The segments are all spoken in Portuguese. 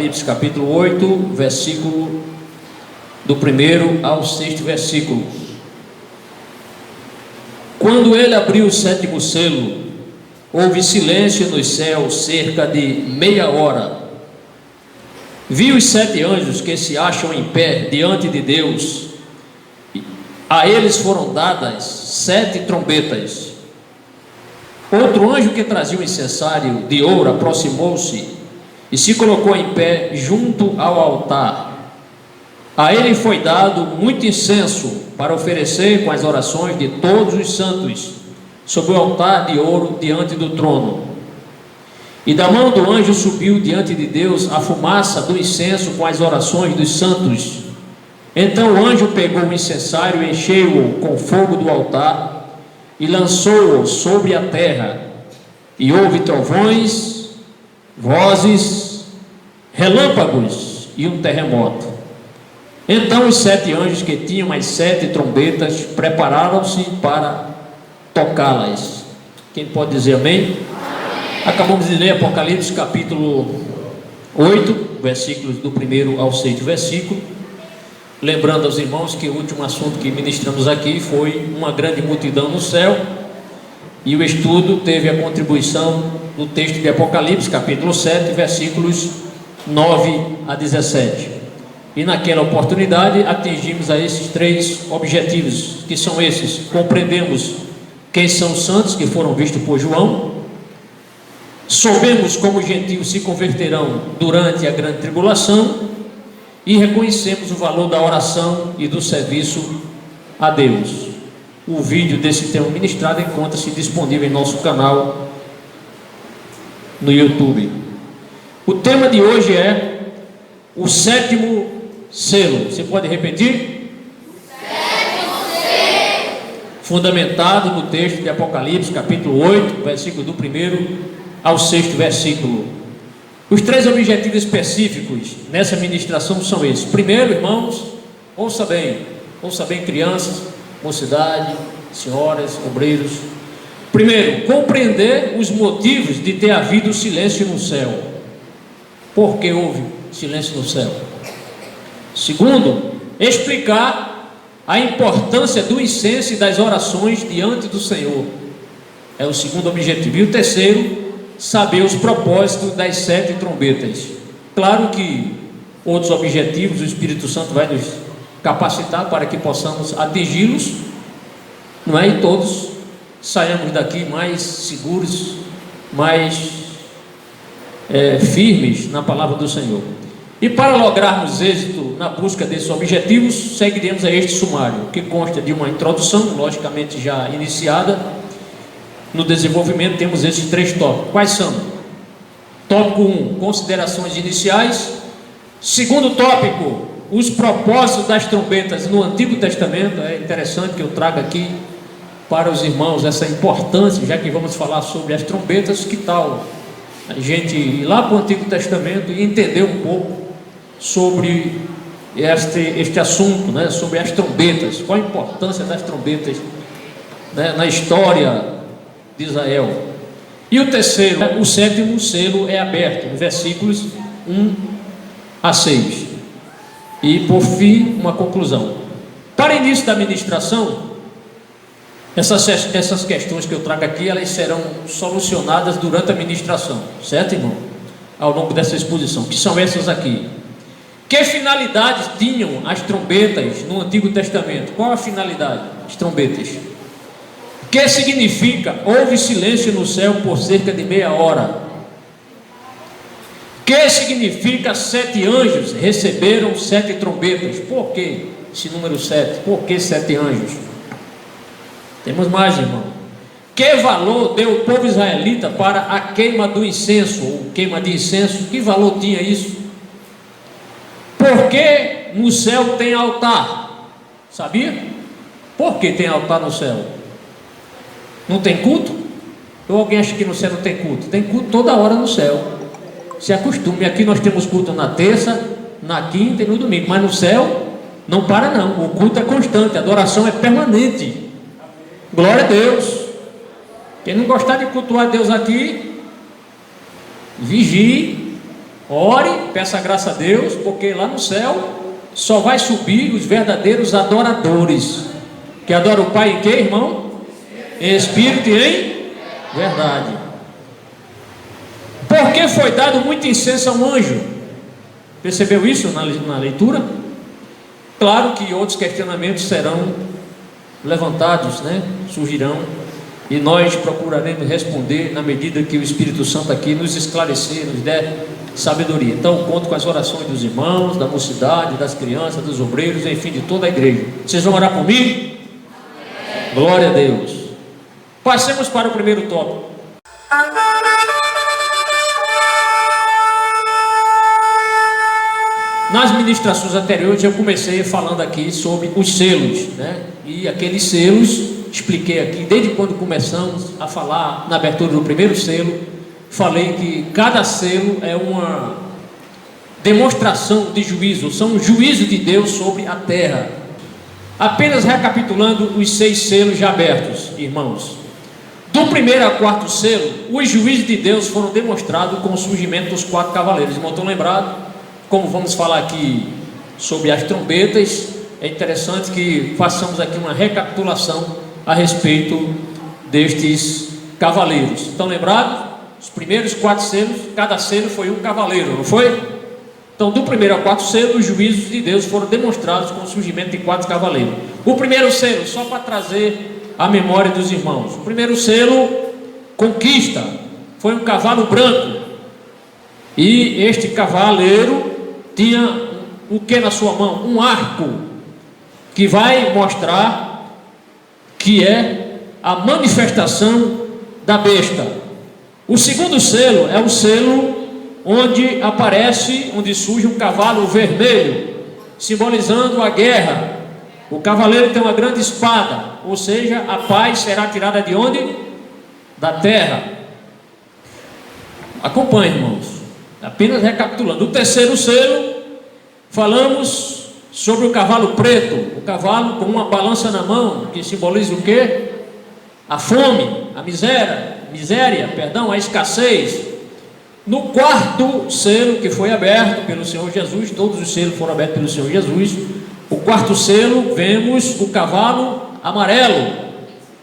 Apocalipse capítulo 8, versículo do 1º ao 6º versículo. Quando ele abriu o 7º selo, houve silêncio nos céus cerca de meia hora. Vi os 7 anjos que se acham em pé diante de Deus. A eles foram dadas 7 trombetas. Outro anjo que trazia um incensário de ouro aproximou-se e se colocou em pé junto ao altar. A ele foi dado muito incenso para oferecer com as orações de todos os santos sobre o altar de ouro diante do trono. E da mão do anjo subiu diante de Deus a fumaça do incenso com as orações dos santos. Então o anjo pegou o incensário, encheu-o com fogo do altar e lançou-o sobre a terra. E houve trovões, vozes, relâmpagos e um terremoto. Então os 7 anjos que tinham as 7 trombetas prepararam-se para tocá-las. Quem pode dizer amém? Acabamos de ler Apocalipse capítulo 8, versículos do 1º ao 6º versículo. Lembrando aos irmãos que o último assunto que ministramos aqui foi uma grande multidão no céu, e o estudo teve a contribuição do texto de Apocalipse capítulo 7, versículos 9 a 17. E naquela oportunidade atingimos a esses 3 objetivos, que são esses: compreendemos quem são os santos que foram vistos por João, soubemos como os gentios se converterão durante a grande tribulação, e reconhecemos o valor da oração e do serviço a Deus. O vídeo desse tema ministrado encontra-se disponível em nosso canal no YouTube. O tema de hoje é o 7º selo. Você pode repetir? Fundamentado no texto de Apocalipse capítulo 8, versículo do 1º ao 6º versículo. Os 3 objetivos específicos nessa ministração são esses. Primeiro, irmãos, ouça bem crianças, mocidade, senhoras, obreiros. Primeiro, compreender os motivos de ter havido silêncio no céu. Por que houve silêncio no céu? Segundo, explicar a importância do incenso e das orações diante do Senhor. É o segundo objetivo. E o terceiro, saber os propósitos das 7 trombetas. Claro que outros objetivos o Espírito Santo vai nos capacitar para que possamos atingi-los, não é? E todos saiamos daqui mais seguros, mais firmes na palavra do Senhor. E para lograrmos êxito na busca desses objetivos, seguiremos a este sumário, que consta de uma introdução, logicamente já iniciada. No desenvolvimento temos esses 3 tópicos. Quais são? Tópico 1, considerações iniciais. Segundo tópico, os propósitos das trombetas no Antigo Testamento. É interessante que eu traga aqui para os irmãos essa importância, já que vamos falar sobre as trombetas. Que tal a gente ir lá para o Antigo Testamento e entender um pouco sobre este assunto, né? Sobre as trombetas, qual a importância das trombetas, né, na história de Israel. E o terceiro, o 7º selo é aberto, nos versículos 1 a 6. E por fim, uma conclusão. Para início da ministração, essas questões que eu trago aqui, elas serão solucionadas durante a ministração, certo, irmão? Ao longo dessa exposição, que são essas aqui. Que finalidades tinham as trombetas no Antigo Testamento? Qual a finalidade das trombetas? O que significa houve silêncio no céu por cerca de meia hora? O que significa 7 anjos receberam 7 trombetas? Por que esse número 7? Por que 7 anjos? Temos mais, irmão. Que valor deu o povo israelita para a queima do incenso, ou queima de incenso? Que valor tinha isso? Por que no céu tem altar? Sabia? Por que tem altar no céu? Não tem culto? Ou alguém acha que no céu não tem culto? Tem culto toda hora no céu. Se acostume. Aqui nós temos culto na terça, na quinta e no domingo. Mas no céu não para não. O culto é constante, a adoração é permanente. Glória a Deus. Quem não gostar de cultuar Deus aqui, vigie, Ore, peça graça a Deus, porque lá no céu só vai subir os verdadeiros adoradores, que adoram o Pai em quê, irmão? Em espírito e em verdade. Porque foi dado muito incenso a um anjo. Percebeu isso na leitura? Claro que outros questionamentos serão levantados, né? Surgirão, e nós procuraremos responder na medida que o Espírito Santo aqui nos esclarecer, nos der sabedoria. Então conto com as orações dos irmãos, da mocidade, das crianças, dos obreiros, enfim, de toda a igreja. Vocês vão orar por mim? Amém. Glória a Deus. Passemos para o primeiro tópico. Nas ministrações anteriores eu comecei falando aqui sobre os selos, né? E aqueles selos, expliquei aqui desde quando começamos a falar na abertura do primeiro selo. Falei que cada selo é uma demonstração de juízo, são um juízo de Deus sobre a terra. Apenas recapitulando os 6 selos já abertos, irmãos. Do primeiro ao quarto selo, os juízos de Deus foram demonstrados com o surgimento dos 4 cavaleiros. Irmão, estão lembrados? Como vamos falar aqui sobre as trombetas, é interessante que façamos aqui uma recapitulação a respeito destes cavaleiros. Estão lembrados? Os primeiros 4 selos, cada selo foi um cavaleiro, não foi? Então, do primeiro ao quarto selo, os juízos de Deus foram demonstrados com o surgimento de 4 cavaleiros. O primeiro selo, só para trazer a memória dos irmãos, o primeiro selo, conquista, foi um cavalo branco. E este cavaleiro tinha o que na sua mão? Um arco, que vai mostrar que é a manifestação da besta. O segundo selo é o selo onde surge um cavalo vermelho, simbolizando a guerra. O cavaleiro tem uma grande espada, ou seja, a paz será tirada de onde? Da terra. Acompanhe, irmãos, apenas recapitulando. O terceiro selo, falamos sobre o cavalo preto, o cavalo com uma balança na mão, que simboliza o quê? A fome, a miséria, a escassez. No quarto selo que foi aberto pelo Senhor Jesus, todos os selos foram abertos pelo Senhor Jesus. O quarto selo, vemos o cavalo amarelo,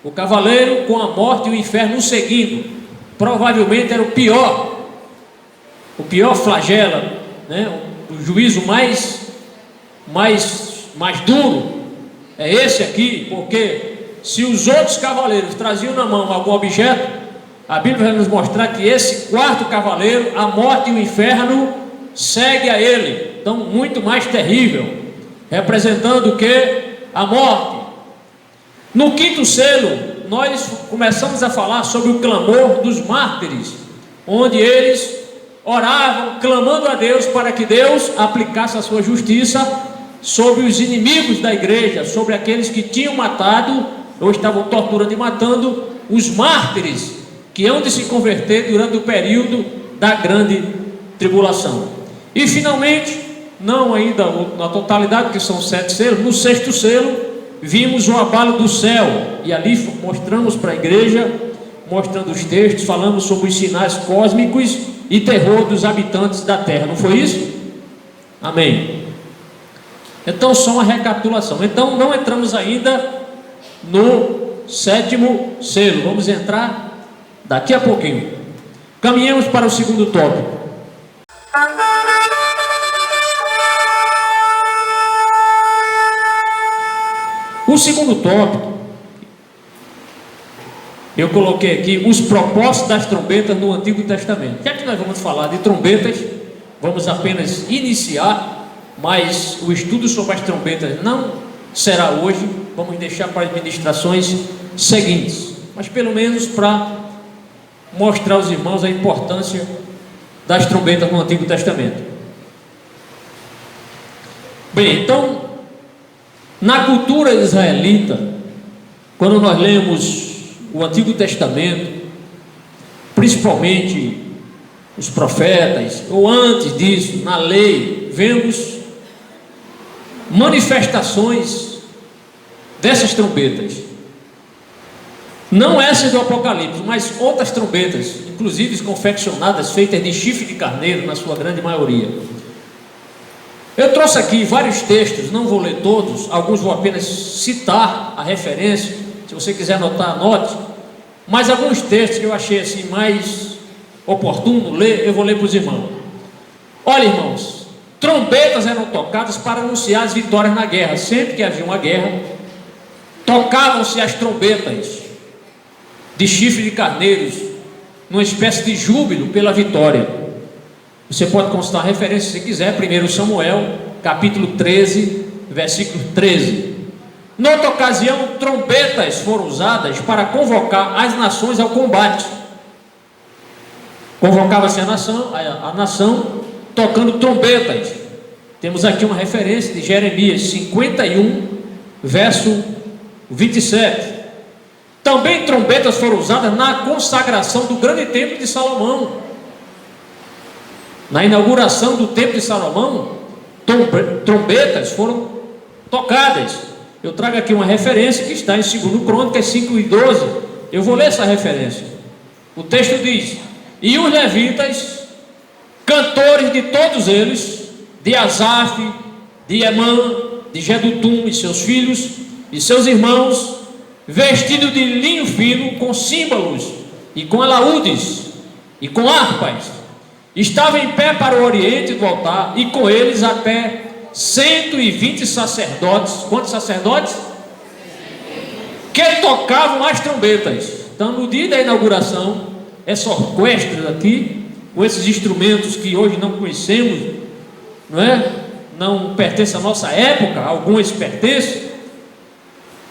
o cavaleiro com a morte e o inferno seguindo. Provavelmente era o pior flagelo, né? O juízo mais duro é esse aqui, porque se os outros cavaleiros traziam na mão algum objeto, a Bíblia vai nos mostrar que esse quarto cavaleiro, a morte e o inferno segue a ele. Então, muito mais terrível, representando o que? A morte. No quinto selo, nós começamos a falar sobre o clamor dos mártires, onde eles oravam, clamando a Deus para que Deus aplicasse a sua justiça sobre os inimigos da igreja, sobre aqueles que tinham matado ou estavam torturando e matando os mártires, que hão de se converter durante o período da grande tribulação. E finalmente, não ainda na totalidade, que são 7 selos, no sexto selo, vimos o abalo do céu, e ali mostramos para a igreja, mostrando os textos, falamos sobre os sinais cósmicos e terror dos habitantes da terra, não foi isso? Amém. Então, só uma recapitulação. Então, não entramos ainda no sétimo selo, vamos entrar daqui a pouquinho. Caminhamos para o segundo tópico. O segundo tópico, eu coloquei aqui os propósitos das trombetas no Antigo Testamento. Já que nós vamos falar de trombetas, vamos apenas iniciar, mas o estudo sobre as trombetas não será hoje, vamos deixar para as ministrações seguintes, mas pelo menos para mostrar aos irmãos a importância das trombetas no Antigo Testamento. Bem, então, na cultura israelita, quando nós lemos o Antigo Testamento, principalmente os profetas, ou antes disso, na lei, vemos manifestações dessas trombetas. Não essa do Apocalipse, mas outras trombetas, inclusive confeccionadas, feitas de chifre de carneiro, na sua grande maioria. Eu trouxe aqui vários textos, não vou ler todos, alguns vou apenas citar a referência. Se você quiser anotar, anote. Mas alguns textos que eu achei assim mais oportuno ler, eu vou ler para os irmãos. Olha, irmãos, trombetas eram tocadas para anunciar as vitórias na guerra. Sempre que havia uma guerra, tocavam-se as trombetas de chifre de carneiros, numa espécie de júbilo pela vitória. Você pode consultar a referência se quiser, 1 Samuel, capítulo 13, versículo 13. Noutra ocasião, trombetas foram usadas para convocar as nações ao combate. Convocava-se a nação tocando trombetas. Temos aqui uma referência de Jeremias 51, verso 27. Também trombetas foram usadas na consagração do grande templo de Salomão. Na inauguração do templo de Salomão, trombetas foram tocadas. Eu trago aqui uma referência que está em 2 Crônicas 5:12. Eu vou ler essa referência. O texto diz: e os levitas, cantores de todos eles, de Asaf, de Emã, de Jedutum e seus filhos e seus irmãos, vestidos de linho fino, com símbolos e com alaúdes e com harpas, estavam em pé para o oriente do altar, e com eles até 120 sacerdotes. Quantos sacerdotes? Que tocavam as trombetas. Então, no dia da inauguração, essa orquestra aqui, com esses instrumentos que hoje não conhecemos, não é? Não pertence à nossa época, alguns pertencem.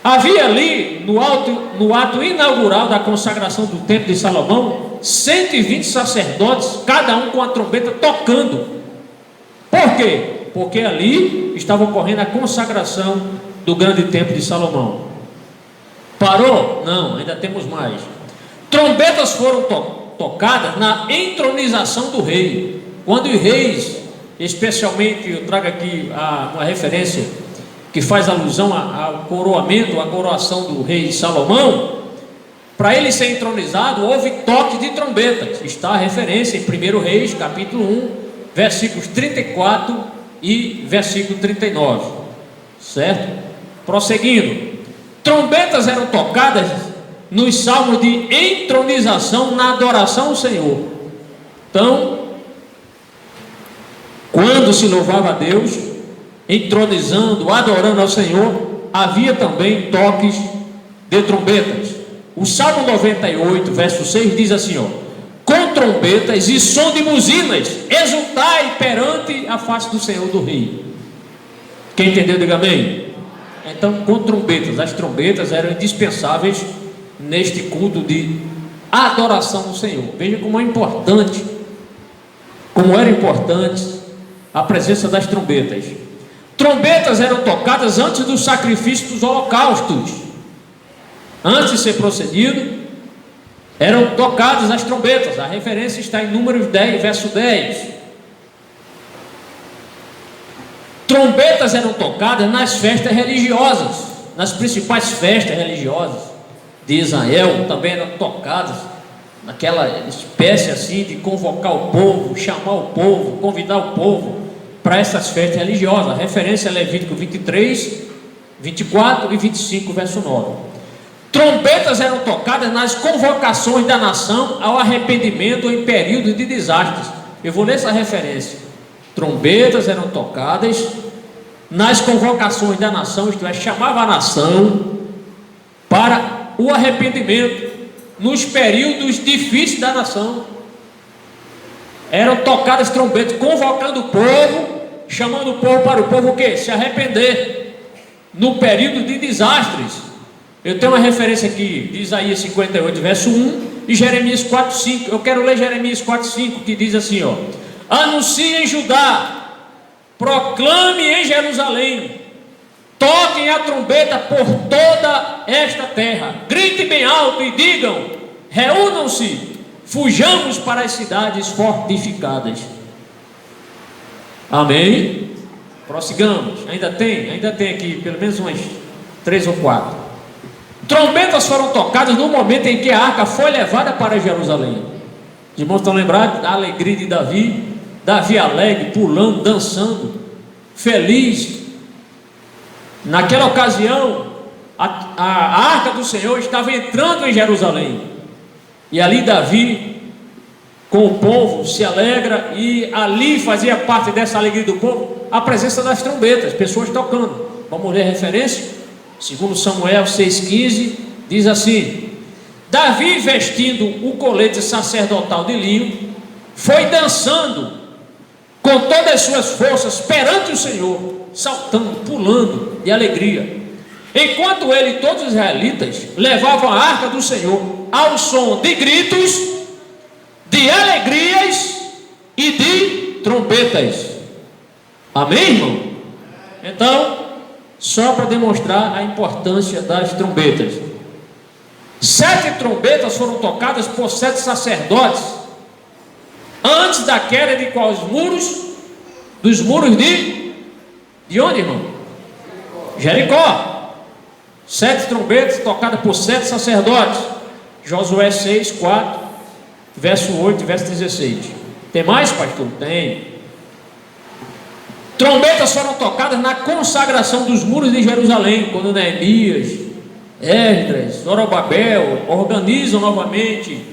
Havia ali, no ato inaugural da consagração do templo de Salomão, 120 sacerdotes, cada um com a trombeta tocando. Por quê? Porque ali estava ocorrendo a consagração do grande templo de Salomão. Parou? Não, ainda temos mais. Trombetas foram tocadas na entronização do rei. Quando os reis, especialmente, eu trago aqui uma referência que faz alusão ao coroamento, à coroação do rei Salomão, para ele ser entronizado, houve toque de trombetas. Está a referência em 1 Reis, capítulo 1, versículos 34 e versículo 39. Certo? Prosseguindo. Trombetas eram tocadas nos salmos de entronização na adoração ao Senhor. Então, quando se louvava a Deus, entronizando, adorando ao Senhor, havia também toques de trombetas. O Salmo 98, verso 6 diz assim, ó: com trombetas e som de buzinas, exultai perante a face do Senhor do Rei. Quem entendeu, diga amém. Então, com trombetas, as trombetas eram indispensáveis neste culto de adoração ao Senhor. Veja como é importante, como era importante a presença das trombetas. Trombetas eram tocadas antes do sacrifício dos holocaustos. Antes de ser procedido, eram tocadas as trombetas. A referência está em Números 10, verso 10. Trombetas eram tocadas nas festas religiosas, nas principais festas religiosas de Israel. Também eram tocadas naquela espécie assim de convocar o povo, chamar o povo, convidar o povo para essas festas religiosas. A referência é Levítico 23, 24 e 25, verso 9. Trombetas eram tocadas nas convocações da nação ao arrependimento em período de desastres. Eu vou ler essa referência. Trombetas eram tocadas nas convocações da nação, isto é, chamava a nação para o arrependimento nos períodos difíceis da nação. Eram tocadas trombetas, convocando o povo, chamando o povo para o povo o quê? Se arrepender no período de desastres. Eu tenho uma referência aqui de Isaías 58, verso 1 e Jeremias 4, 5. Eu quero ler Jeremias 4, 5, que diz assim, ó: anuncie em Judá, proclame em Jerusalém, toquem a trombeta por toda esta terra, gritem bem alto e digam: reúnam-se, fujamos para as cidades fortificadas. Amém? Prossigamos. Ainda tem aqui pelo menos umas 3 ou 4. Trombetas foram tocadas no momento em que a arca foi levada para Jerusalém. Os irmãos estão lembrados da alegria de Davi? Davi alegre, pulando, dançando, feliz. Naquela ocasião, a arca do Senhor estava entrando em Jerusalém. E ali Davi, com o povo, se alegra. E ali fazia parte dessa alegria do povo a presença das trombetas, pessoas tocando. Vamos ler a referência? Segundo Samuel 6,15, diz assim: Davi, vestindo o colete sacerdotal de linho, foi dançando com todas as suas forças perante o Senhor, saltando, pulando de alegria, enquanto ele e todos os israelitas levavam a arca do Senhor ao som de gritos, de alegrias e de trombetas. Amém, irmão? Então, só para demonstrar a importância das trombetas, 7 trombetas foram tocadas por 7 sacerdotes antes da queda de quais muros? Dos muros de onde, irmão? Jericó. 7 trombetas tocadas por 7 sacerdotes. Josué 6, 4, verso 8 e verso 16. Tem mais, pastor? Tem. Trombetas foram tocadas na consagração dos muros de Jerusalém, quando Neemias, Esdras, Zorobabel organizam novamente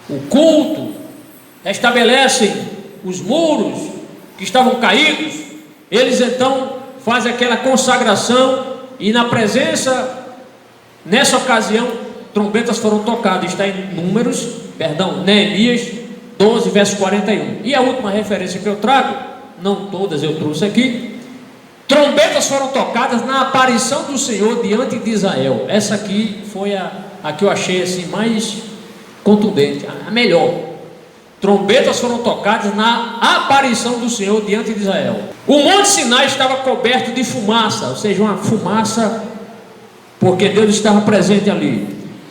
o culto, estabelecem os muros que estavam caídos. Eles então fazem aquela consagração, e na presença, nessa ocasião, trombetas foram tocadas. Está em Neemias 12, verso 41. E a última referência que eu trago, não todas eu trouxe aqui, trombetas foram tocadas na aparição do Senhor diante de Israel. Essa aqui foi a que eu achei assim mais contundente, a melhor. Trombetas foram tocadas na aparição do Senhor diante de Israel. O Monte Sinai estava coberto de fumaça, ou seja, uma fumaça, porque Deus estava presente ali,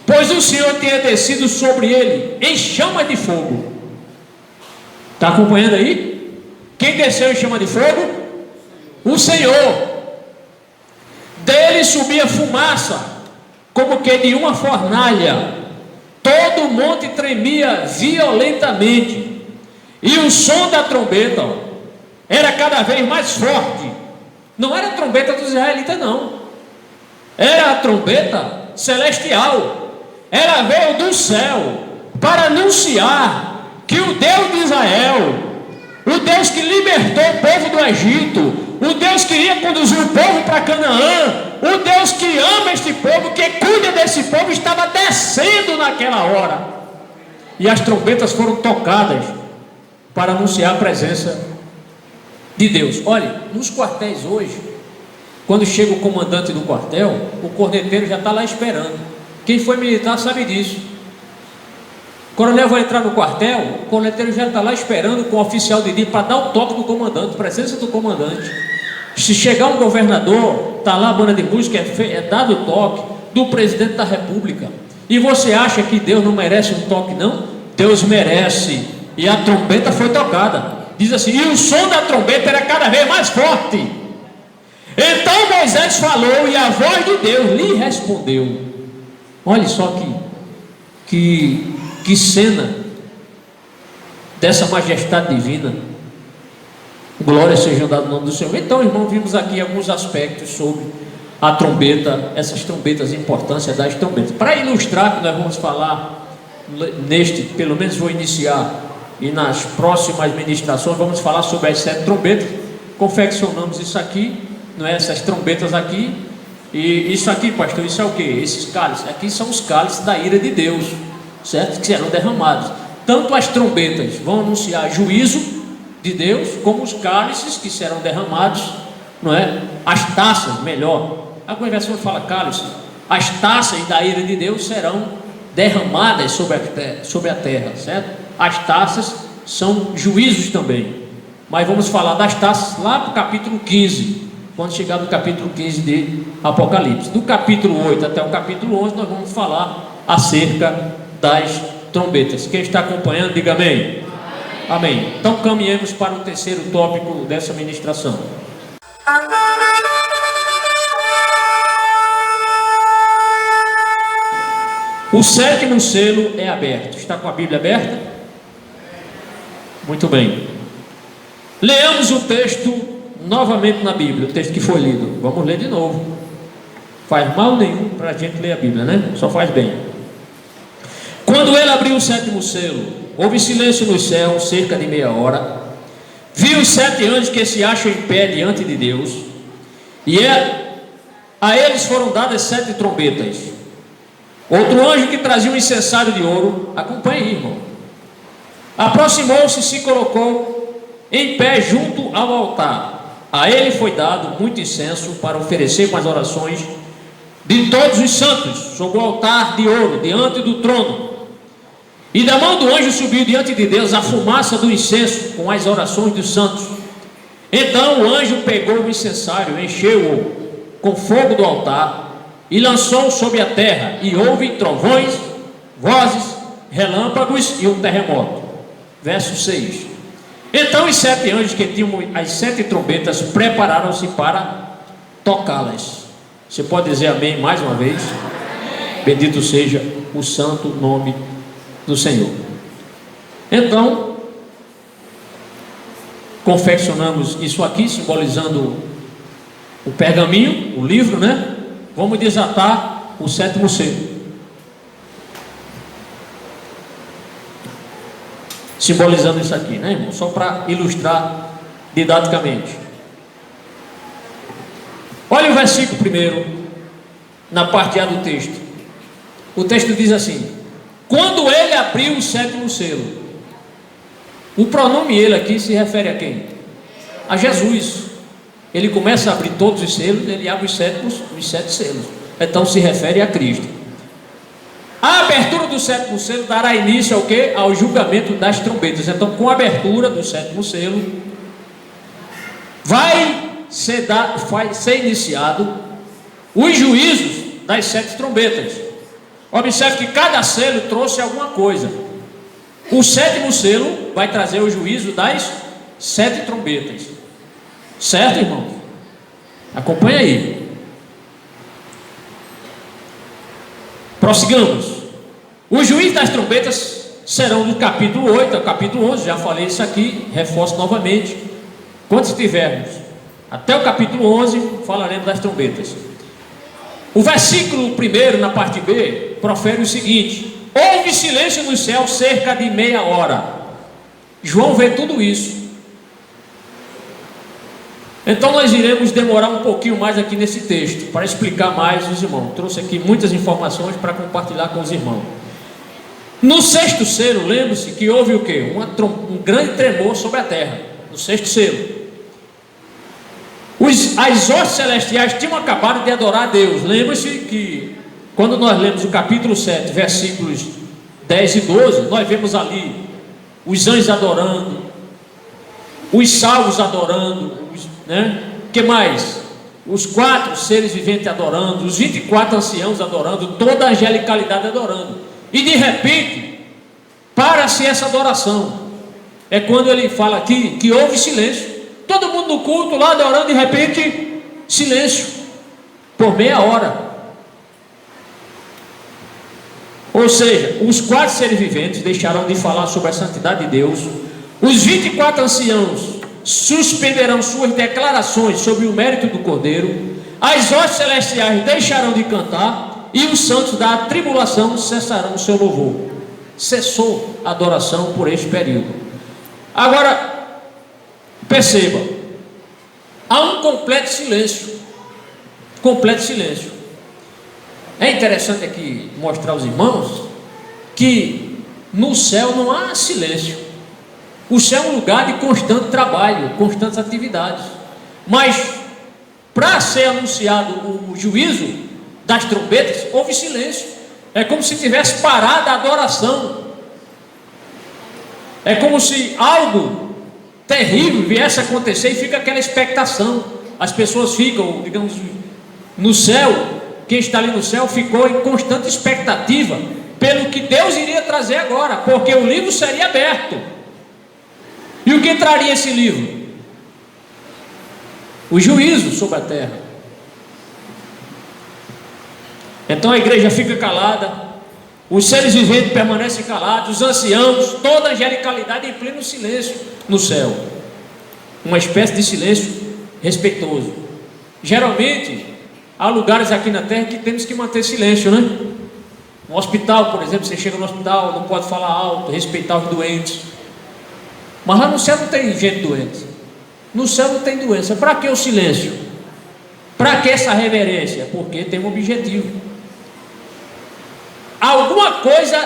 pois o Senhor tinha descido sobre ele em chama de fogo. Está acompanhando aí? Quem desceu em chama de fogo? O Senhor. Dele subia fumaça, como que de uma fornalha. Todo o monte tremia violentamente, e o som da trombeta era cada vez mais forte. Não era a trombeta dos israelitas, não. Era a trombeta celestial. Ela veio do céu para anunciar que o Deus de Israel, o Deus que libertou o povo do Egito, o Deus que iria conduzir o povo para Canaã, o Deus que ama este povo, que cuida desse povo, estava descendo naquela hora. E as trombetas foram tocadas para anunciar a presença de Deus. Olha, nos quartéis hoje, quando chega o comandante do quartel, o corneteiro já está lá esperando. Quem foi militar sabe disso. O coronel vai entrar no quartel, o corneteiro já está lá esperando com o oficial de dia para dar o toque do comandante, presença do comandante. Se chegar um governador, está lá a banda de música, é dado o toque do presidente da república. E você acha que Deus não merece um toque, não? Deus merece. E a trombeta foi tocada. Diz assim: e o som da trombeta era cada vez mais forte. Então Moisés falou, e a voz de Deus lhe respondeu. Olha só que cena dessa majestade divina. Glória seja dada no nome do Senhor. Então, irmão, vimos aqui alguns aspectos sobre a trombeta, essas trombetas, a importância das trombetas. Para ilustrar, que nós vamos falar pelo menos vou iniciar, e nas próximas ministrações vamos falar sobre as 7 trombetas. Confeccionamos isso aqui, não é? Essas trombetas aqui. E isso aqui, pastor, isso é o que? Esses cálices aqui são os cálices da ira de Deus, certo? Que serão derramados. Tanto as trombetas vão anunciar juízo de Deus, como os cálices que serão derramados, não é? As taças, melhor, algumas versões fala cálice. As taças da ira de Deus serão derramadas sobre a terra, certo? As taças são juízos também. Mas vamos falar das taças lá para o capítulo 15, quando chegar no capítulo 15 de Apocalipse. Do capítulo 8 até o capítulo 11 nós vamos falar acerca das trombetas. Quem está acompanhando, diga amém. Amém. Então caminhemos para o terceiro tópico dessa ministração. O sétimo selo é aberto. Está com a Bíblia aberta? Muito bem. Leamos o texto novamente na Bíblia, o texto que foi lido. Vamos ler de novo. Faz mal nenhum para a gente ler a Bíblia, né? Só faz bem. Quando ele abriu o sétimo selo, houve silêncio no céu, cerca de meia hora. Viu os 7 anjos que se acham em pé diante de Deus, e a eles foram dadas 7 trombetas. Outro anjo que trazia um incensário de ouro, acompanhe, irmão, aproximou-se e se colocou em pé junto ao altar. A ele foi dado muito incenso para oferecer com as orações de todos os santos sobre o altar de ouro diante do trono. E da mão do anjo subiu diante de Deus a fumaça do incenso com as orações dos santos. Então o anjo pegou o incensário, encheu-o com fogo do altar e lançou sobre a terra, e houve trovões, vozes, relâmpagos e um terremoto. Verso 6. Então os 7 anjos que tinham as 7 trombetas prepararam-se para tocá-las. Você pode dizer amém mais uma vez? Bendito seja o santo nome do Senhor. Então, confeccionamos isso aqui, simbolizando o pergaminho, o livro, né? Vamos desatar o 7º selo, simbolizando isso aqui, né, irmão? Só para ilustrar didaticamente. Olha o versículo primeiro, na parte A do texto. O texto diz assim: quando ele abriu o 7º selo. O pronome ele aqui se refere a quem? A Jesus. Ele começa a abrir todos os selos, ele abre os 7 selos. Então se refere a Cristo. A abertura do 7º selo dará início ao quê? Ao julgamento das trombetas. Então, com a abertura do 7º selo, vai ser iniciado os juízos das 7 trombetas. Observe que cada selo trouxe alguma coisa. O 7º selo vai trazer o juízo das 7 trombetas. Certo, irmão? Acompanha aí. Prossigamos. Os juízes das trombetas serão do capítulo 8 ao capítulo 11. Já falei isso aqui, reforço novamente. Quando estivermos até o capítulo 11, falaremos das trombetas. O versículo 1, na parte B, profere o seguinte: houve silêncio no céu cerca de meia hora. João vê tudo isso. Então nós iremos demorar um pouquinho mais aqui nesse texto, para explicar mais os irmãos. Trouxe aqui muitas informações para compartilhar com os irmãos. No 6º selo, lembre-se que houve o quê? Um grande tremor sobre a terra. No 6º selo, as hostes celestiais tinham acabado de adorar a Deus. Lembre-se que quando nós lemos o capítulo 7, versículos 10 e 12, nós vemos ali os anjos adorando, os salvos adorando, né? Que mais? Os 4 seres viventes adorando, os 24 anciãos adorando, toda a angelicalidade adorando. E de repente, para-se essa adoração. É quando ele fala aqui que houve silêncio. Todo mundo no culto lá adorando, de repente, silêncio por meia hora. Ou seja, os 4 seres viventes deixaram de falar sobre a santidade de Deus. Os 24 anciãos suspenderão suas declarações sobre o mérito do Cordeiro. As hostes celestiais deixarão de cantar, e os santos da tribulação cessarão o seu louvor. Cessou a adoração por este período. Agora, perceba, há um completo silêncio. Completo silêncio. É interessante aqui mostrar aos irmãos que no céu não há silêncio. O céu é um lugar de constante trabalho, constantes atividades. Mas, para ser anunciado o juízo das trombetas, houve silêncio. É como se tivesse parado a adoração. É como se algo terrível viesse a acontecer e fica aquela expectação. As pessoas ficam, digamos, no céu. Quem está ali no céu ficou em constante expectativa pelo que Deus iria trazer agora, porque o livro seria aberto. E o que traria esse livro? O juízo sobre a terra. Então a igreja fica calada, Os seres viventes permanecem calados, os anciãos, toda a angelicalidade em pleno silêncio no céu. Uma espécie de silêncio respeitoso. Geralmente, há lugares aqui na terra que temos que manter silêncio, né? No hospital, por exemplo, você chega no hospital, não pode falar alto, respeitar os doentes. Mas lá no céu não tem gente doente. No céu não tem doença. Para que o silêncio? Para que essa reverência? Porque tem um objetivo. Alguma coisa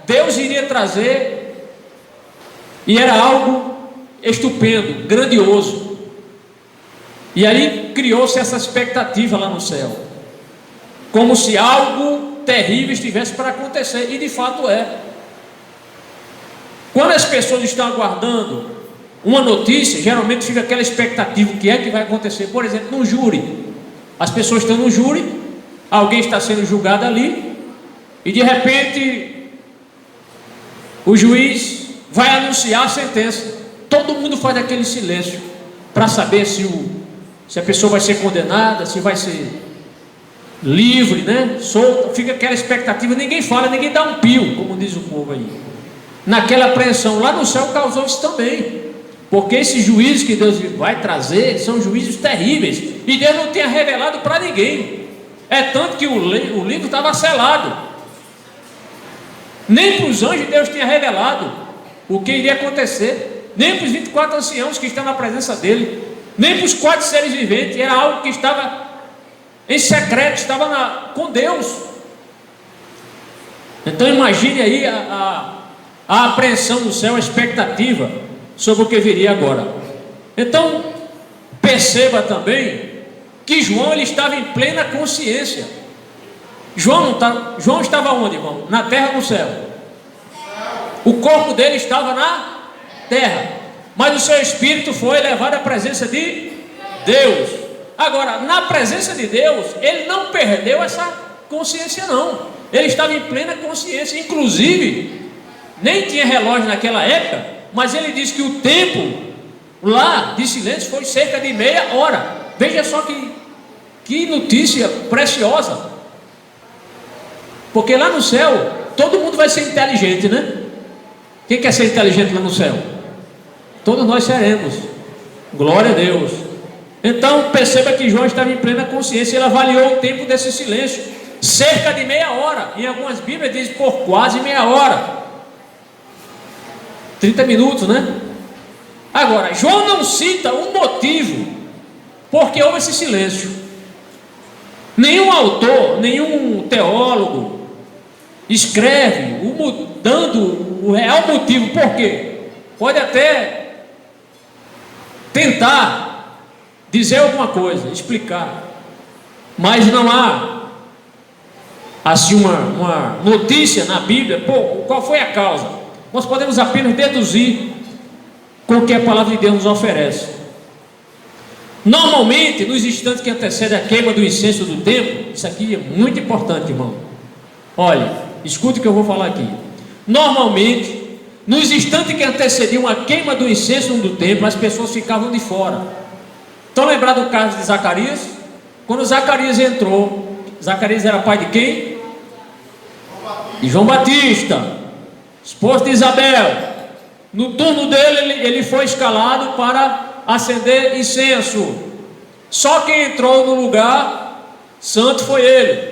Deus iria trazer, e era algo estupendo, grandioso. E aí criou-se essa expectativa lá no céu, como se algo terrível estivesse para acontecer, e de fato é. Quando as pessoas estão aguardando uma notícia, geralmente fica aquela expectativa: o que é que vai acontecer? Por exemplo, num júri, as pessoas estão no júri, alguém está sendo julgado ali, e de repente o juiz vai anunciar a sentença. Todo mundo faz aquele silêncio para saber se a pessoa vai ser condenada, se vai ser livre, né? Solta. Fica aquela expectativa, ninguém fala, ninguém dá um pio, como diz o povo aí. Naquela apreensão lá no céu causou isso também, porque esses juízos que Deus vai trazer são juízos terríveis, e Deus não tinha revelado para ninguém. É tanto que o livro estava selado. Nem para os anjos Deus tinha revelado o que iria acontecer, nem para os 24 anciãos que estão na presença dele, nem para os 4 seres viventes. Era algo que estava em secreto, estava com Deus. Então imagine aí a apreensão do céu, a expectativa sobre o que viria agora. Então perceba também que João, ele estava em plena consciência. João estava onde, irmão? Na terra ou no céu? O corpo dele estava na terra, mas o seu espírito foi levado à presença de Deus. Agora, na presença de Deus, ele não perdeu essa consciência, não. Ele estava em plena consciência. Inclusive, nem tinha relógio naquela época, mas ele disse que o tempo lá de silêncio foi cerca de meia hora. Veja só que notícia preciosa. Porque lá no céu, todo mundo vai ser inteligente, né? Quem quer ser inteligente lá no céu? Todos nós seremos. Glória a Deus. Então perceba que João estava em plena consciência. Ele avaliou o tempo desse silêncio, cerca de meia hora. Em algumas Bíblias diz por quase meia hora, 30 minutos, né? Agora, João não cita um motivo porque houve esse silêncio. Nenhum autor, nenhum teólogo escreve dando o real motivo. Por quê? Pode até tentar dizer alguma coisa, explicar, mas não há assim uma notícia na Bíblia. Qual foi a causa? Nós podemos apenas deduzir com o que a palavra de Deus nos oferece. Normalmente, nos instantes que antecedem a queima do incenso do templo, isso aqui é muito importante, irmão. Olha, escute o que eu vou falar aqui. Normalmente, nos instantes que antecediam a queima do incenso do templo, as pessoas ficavam de fora. Estão lembrados do caso de Zacarias? Quando Zacarias entrou, Zacarias era pai de quem? De João Batista, esposo de Isabel. No turno dele, ele foi escalado para acender incenso. Só quem entrou no lugar santo foi ele.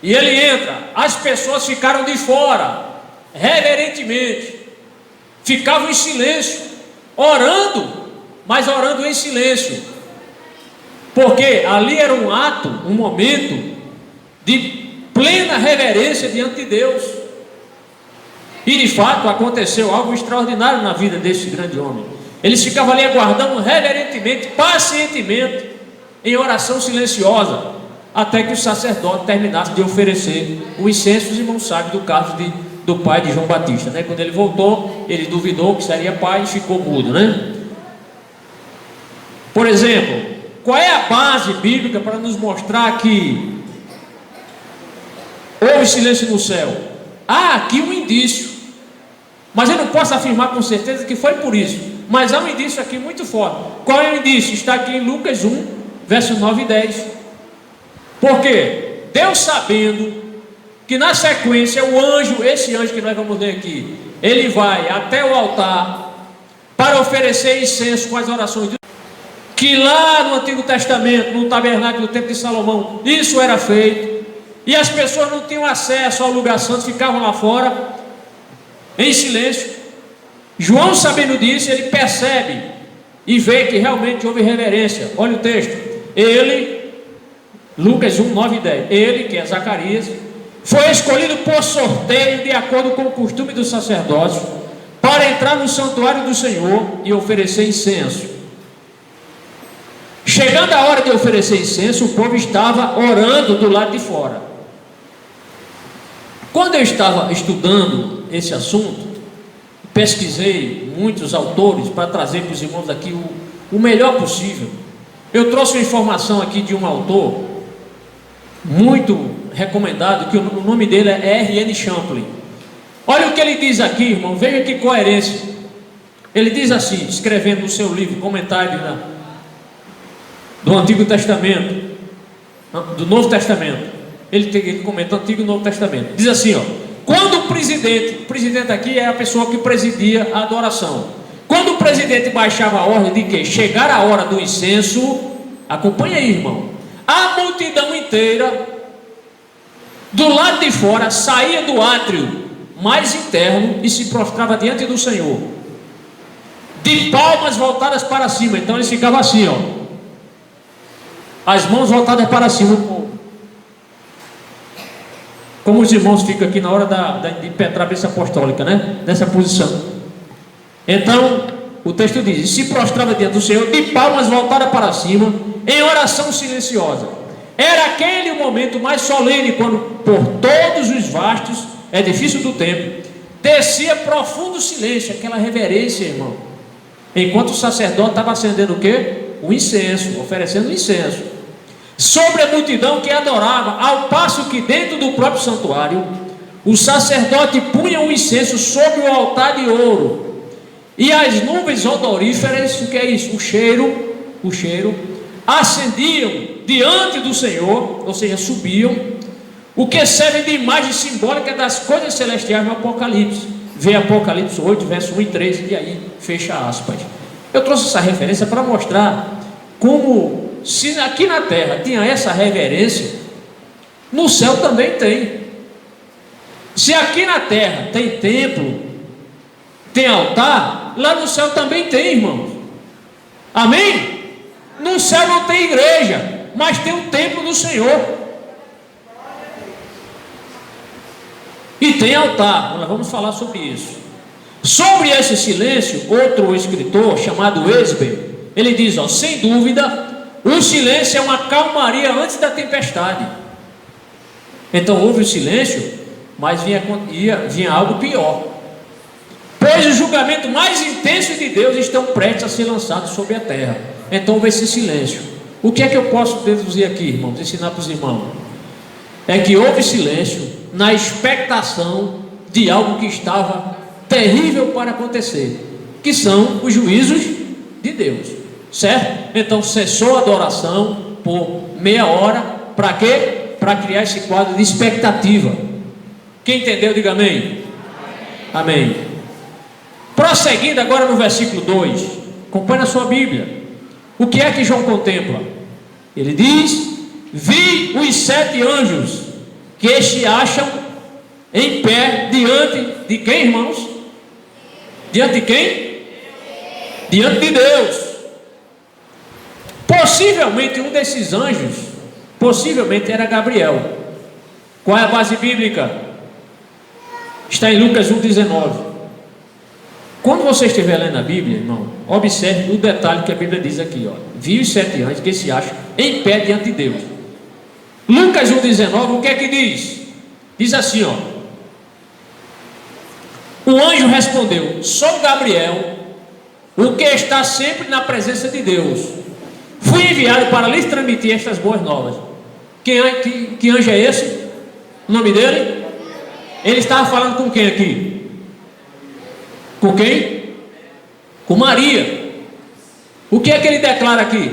E ele entra. As pessoas ficaram de fora, reverentemente, ficavam em silêncio, orando, mas orando em silêncio, porque ali era um ato, um momento de plena reverência diante de Deus. E de fato aconteceu algo extraordinário na vida desse grande homem. Eles ficavam ali aguardando reverentemente, pacientemente, em oração silenciosa, até que o sacerdote terminasse de oferecer o incenso. Os irmãos sabem do caso do pai de João Batista, né? Quando ele voltou, ele duvidou que seria pai e ficou mudo, né? Por exemplo, qual é a base bíblica para nos mostrar que houve silêncio no céu? Há aqui um indício, mas eu não posso afirmar com certeza que foi por isso, mas há um indício aqui muito forte. Qual é o indício? Está aqui em Lucas 1, verso 9 e 10. Porque Deus, sabendo que na sequência o anjo, esse anjo que nós vamos ler aqui, ele vai até o altar para oferecer incenso com as orações de... que lá no Antigo Testamento, no tabernáculo do templo de Salomão, isso era feito, e as pessoas não tinham acesso ao lugar santo, ficavam lá fora em silêncio. João, sabendo disso, ele percebe e vê que realmente houve reverência. Olha o texto, ele, Lucas 1, 9 e 10, ele, que é Zacarias, foi escolhido por sorteio, de acordo com o costume do sacerdócio, para entrar no santuário do Senhor e oferecer incenso. Chegando a hora de oferecer incenso, o povo estava orando do lado de fora. Quando eu estava estudando esse assunto, pesquisei muitos autores para trazer para os irmãos aqui o melhor possível. Eu trouxe uma informação aqui de um autor muito recomendado, que o nome dele é R.N. Champlin. Olha o que ele diz aqui, irmão, veja que coerência. Ele diz assim, escrevendo no seu livro, comentário do Antigo Testamento, do Novo Testamento, ele comenta o Antigo e o Novo Testamento, diz assim, ó: quando o presidente aqui é a pessoa que presidia a adoração, quando o presidente baixava a ordem de que chegar a hora do incenso, acompanha aí, irmão, a multidão inteira do lado de fora saía do átrio mais interno e se prostrava diante do Senhor, de palmas voltadas para cima. Então eles ficavam assim, ó, as mãos voltadas para cima, como os irmãos ficam aqui na hora de penetrar a bênção apostólica, né? Nessa posição. Então o texto diz: se prostrava diante do Senhor, de palmas voltadas para cima, em oração silenciosa. Era aquele o momento mais solene, quando por todos os vastos edifícios do templo descia profundo silêncio, aquela reverência, irmão, enquanto o sacerdote estava acendendo o quê? O incenso, oferecendo incenso sobre a multidão que adorava, ao passo que dentro do próprio santuário o sacerdote punha o incenso sobre o altar de ouro, e as nuvens odoríferas, o que é isso? O cheiro, ascendiam diante do Senhor, ou seja, subiam, o que serve de imagem simbólica das coisas celestiais no Apocalipse. Vê Apocalipse 8, verso 1 e 3, e aí fecha aspas. Eu trouxe essa referência para mostrar como, se aqui na terra tinha essa reverência, no céu também tem. Se aqui na terra tem templo, tem altar, lá no céu também tem, irmãos. Amém? No céu não tem igreja, mas tem o templo do Senhor. E tem altar. Nós vamos falar sobre isso. Sobre esse silêncio, outro escritor chamado Esber, ele diz, ó, sem dúvida, o silêncio é uma calmaria antes da tempestade. Então houve o silêncio, mas vinha algo pior. Pois o julgamento mais intenso de Deus estão prestes a ser lançados sobre a terra. Então houve esse silêncio. O que é que eu posso deduzir aqui, irmãos? Ensinar para os irmãos. É que houve silêncio na expectação de algo que estava terrível para acontecer, que são os juízos de Deus, certo? Então cessou a adoração por meia hora. Para quê? Para criar esse quadro de expectativa. Quem entendeu, diga amém. Amém. Prosseguindo agora no versículo 2, acompanhe na sua Bíblia. O que é que João contempla? Ele diz: vi os 7 anjos que se acham em pé diante de quem, irmãos? Diante de quem? Diante de Deus. Possivelmente um desses anjos, possivelmente era Gabriel. Qual é a base bíblica? Está em Lucas 1,19. Quando você estiver lendo a Bíblia, irmão, observe o detalhe que a Bíblia diz aqui, ó. Vi os 7 anjos que se acham em pé diante de Deus. Lucas 1,19, o que é que diz? Diz assim, ó: o anjo respondeu: sou Gabriel, o que está sempre na presença de Deus. Fui enviado para lhes transmitir estas boas novas. Que anjo é esse? O nome dele? Ele estava falando com quem aqui? Com quem? Com Maria. O que é que ele declara aqui?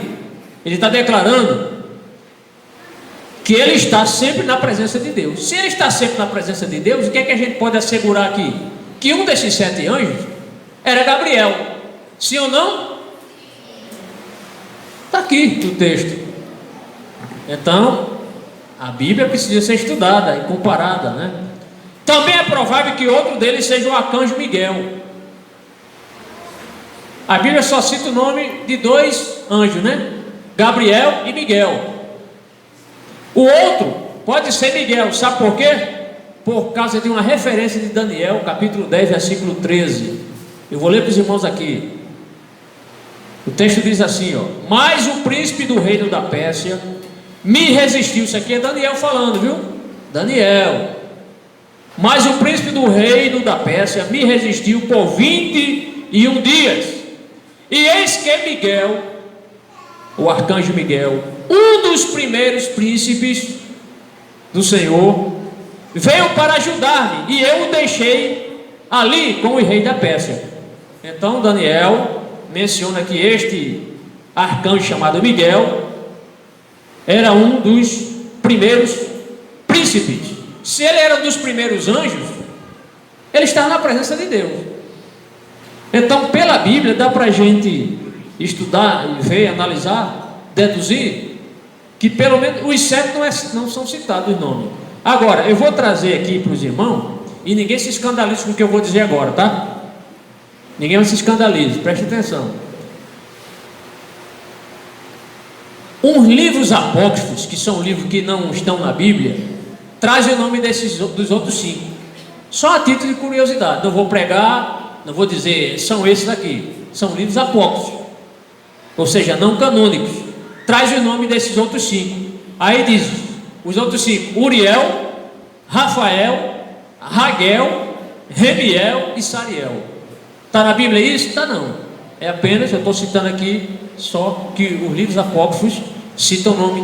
Ele está declarando que ele está sempre na presença de Deus. Se ele está sempre na presença de Deus, o que é que a gente pode assegurar aqui? Que um desses 7 anjos era Gabriel. Sim ou não? Está aqui o texto. Então, a Bíblia precisa ser estudada e comparada, né? Também é provável que outro deles seja o arcanjo Miguel. A Bíblia só cita o nome de 2 anjos, né? Gabriel e Miguel. O outro pode ser Miguel, sabe por quê? Por causa de uma referência de Daniel, capítulo 10, versículo 13. Eu vou ler para os irmãos aqui. O texto diz assim, ó: mas o príncipe do reino da Pérsia me resistiu. Isso aqui é Daniel falando, viu? Daniel. Mas o príncipe do reino da Pérsia me resistiu por 21 dias. E eis que Miguel, o arcanjo Miguel, um dos primeiros príncipes do Senhor, veio para ajudar-me, e eu o deixei ali com o rei da Pérsia. Então Daniel menciona que este arcanjo chamado Miguel era um dos primeiros príncipes. Se ele era um dos primeiros anjos, ele estava na presença de Deus. Então, pela Bíblia, dá para a gente estudar, ver, analisar, deduzir, que pelo menos os 7 não são citados os nomes. Agora, eu vou trazer aqui para os irmãos, e ninguém se escandalize com o que eu vou dizer agora, tá? Ninguém se escandalize, preste atenção. Uns livros apócrifos, que são livros que não estão na Bíblia, trazem o nome dos outros 5. Só a título de curiosidade. Não vou pregar, não vou dizer, são esses aqui. São livros apócrifos, ou seja, não canônicos. Traz o nome desses outros 5. Aí diz, os outros 5: Uriel, Rafael, Raguel, Remiel e Sariel. Está na Bíblia isso? Está não. É apenas, eu estou citando aqui só que os livros apócrifos citam o nome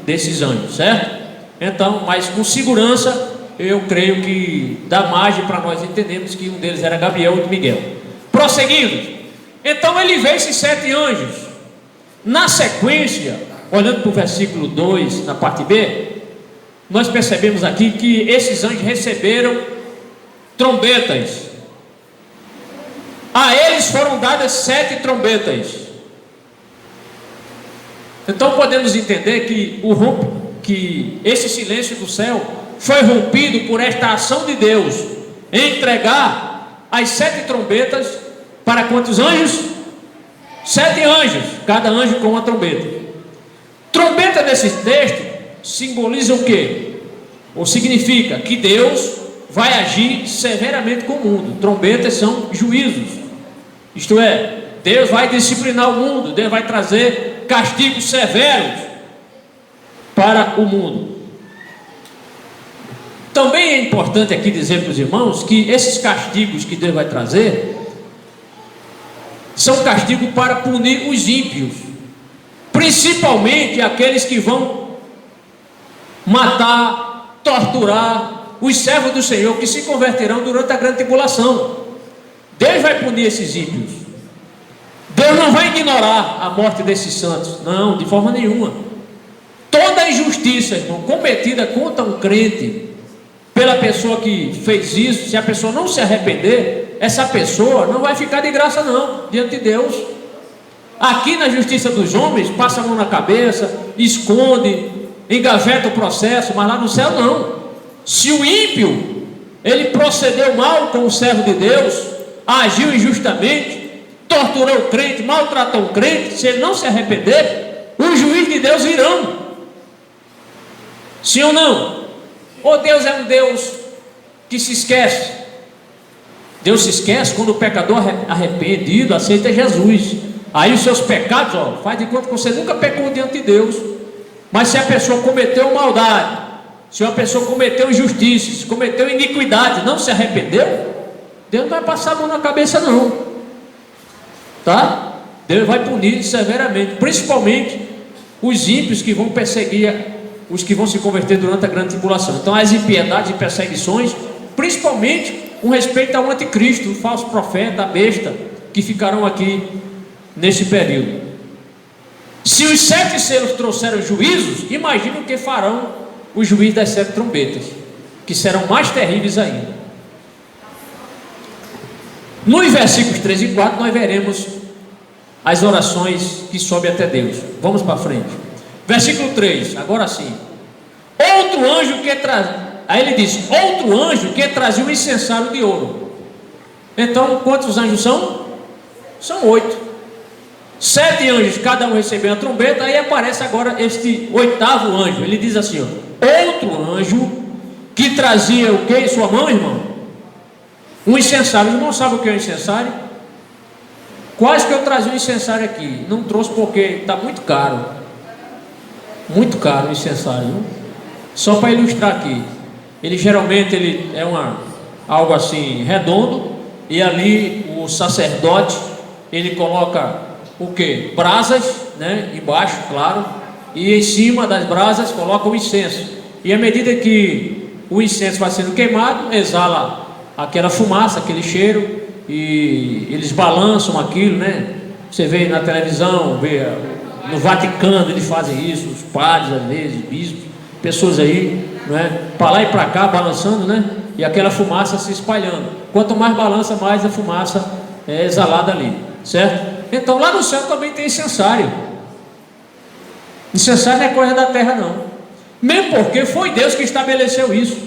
desses anjos, certo? Então, mas com segurança, eu creio que dá margem para nós entendermos que um deles era Gabriel e outro Miguel. Prosseguindo, então ele vê esses 7 anjos. Na sequência, olhando para o versículo 2, na parte B, nós percebemos aqui que esses anjos receberam trombetas. A eles foram dadas 7 trombetas. Então podemos entender que esse silêncio do céu foi rompido por esta ação de Deus em entregar as 7 trombetas para quantos anjos? 7 anjos, cada anjo com uma trombeta. Trombeta nesse texto simboliza o quê? Ou significa que Deus vai agir severamente com o mundo. Trombetas são juízos, isto é, Deus vai disciplinar o mundo, Deus vai trazer castigos severos para o mundo. Também é importante aqui dizer para os irmãos que esses castigos que Deus vai trazer são castigos para punir os ímpios, principalmente aqueles que vão matar, torturar os servos do Senhor, que se converterão durante a grande tribulação. Deus vai punir esses ímpios. Deus não vai ignorar a morte desses santos, não, de forma nenhuma. Toda injustiça, irmão, cometida contra um crente, pela pessoa que fez isso, se a pessoa não se arrepender, essa pessoa não vai ficar de graça não, diante de Deus. Aqui na justiça dos homens, passa a mão na cabeça, esconde, engaveta o processo, mas lá no céu não. Se o ímpio, ele procedeu mal com o servo de Deus, agiu injustamente, torturou o crente, maltratou o crente, se ele não se arrepender, os juízes de Deus virão. Sim ou não? Ou Deus é um Deus que se esquece? Deus se esquece quando o pecador arrependido aceita Jesus. Aí os seus pecados, ó, faz de conta que você nunca pecou diante de Deus. Mas se a pessoa cometeu maldade, se uma pessoa cometeu injustiça, se cometeu iniquidade, não se arrependeu, Deus não vai passar a mão na cabeça não, tá? Deus vai punir severamente, principalmente os ímpios que vão perseguir os que vão se converter durante a grande tribulação. Então as impiedades e perseguições, principalmente com respeito ao anticristo, o falso profeta, a besta, que ficarão aqui nesse período. Se os 7 selos trouxeram juízos, imagina o que farão os juízes das 7 trombetas, que serão mais terríveis ainda. Nos versículos 3 e 4 nós veremos as orações que sobem até Deus. Vamos para frente. Versículo 3, agora sim. Outro anjo que trazia, aí ele diz, outro anjo que trazia um incensário de ouro. Então, quantos anjos são? São 8. 7 anjos, cada um recebendo a trombeta. Aí aparece agora este 8º anjo. Ele diz assim, ó, outro anjo que trazia o que em sua mão, irmão? Um incensário. Os irmãos sabem o que é um incensário? Quase que eu trazia um incensário aqui. Não trouxe porque está muito caro. Muito caro o incensário, viu? Só para ilustrar aqui. Ele geralmente é algo assim redondo. E ali o sacerdote, ele coloca o que? Brasas, né? Embaixo, claro. E em cima das brasas coloca o incenso. E à medida que o incenso vai sendo queimado, exala aquela fumaça, aquele cheiro. E eles balançam aquilo, né? Você vê na televisão, vê no Vaticano, eles fazem isso. Os padres, às vezes, bispos, pessoas aí, né? Para lá e para cá, balançando, né? E aquela fumaça se espalhando. Quanto mais balança, mais a fumaça é exalada ali, certo? Então lá no céu também tem incensário. Incensário não é coisa da terra não. Mesmo porque foi Deus que estabeleceu isso.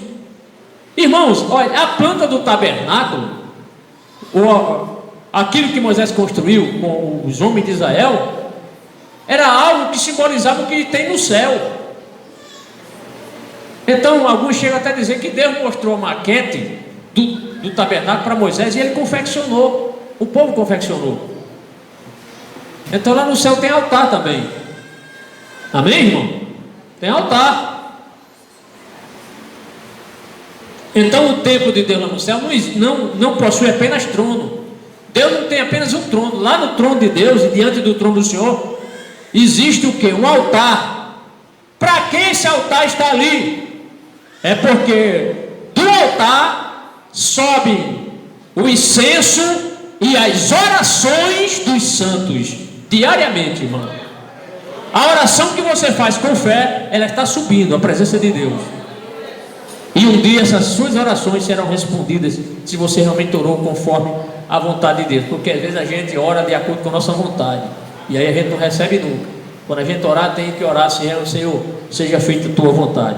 Irmãos, olha, a planta do tabernáculo, aquilo que Moisés construiu com os homens de Israel, era algo que simbolizava o que tem no céu. Então alguns chegam até a dizer que Deus mostrou a maquete do tabernáculo para Moisés e ele confeccionou. O povo confeccionou. Então lá no céu tem altar também. Amém, irmão? Tem altar. Então o templo de Deus lá no céu não possui apenas trono. Deus não tem apenas um trono. Lá no trono de Deus e diante do trono do Senhor existe o que? Um altar. Para que esse altar está ali? É porque do altar sobe o incenso e as orações dos santos diariamente, irmão. A oração que você faz com fé, ela está subindo a presença de Deus. E um dia essas suas orações serão respondidas se você realmente orou conforme a vontade de Deus. Porque às vezes a gente ora de acordo com a nossa vontade e aí a gente não recebe nunca. Quando a gente orar, tem que orar assim, Senhor, seja feita a tua vontade.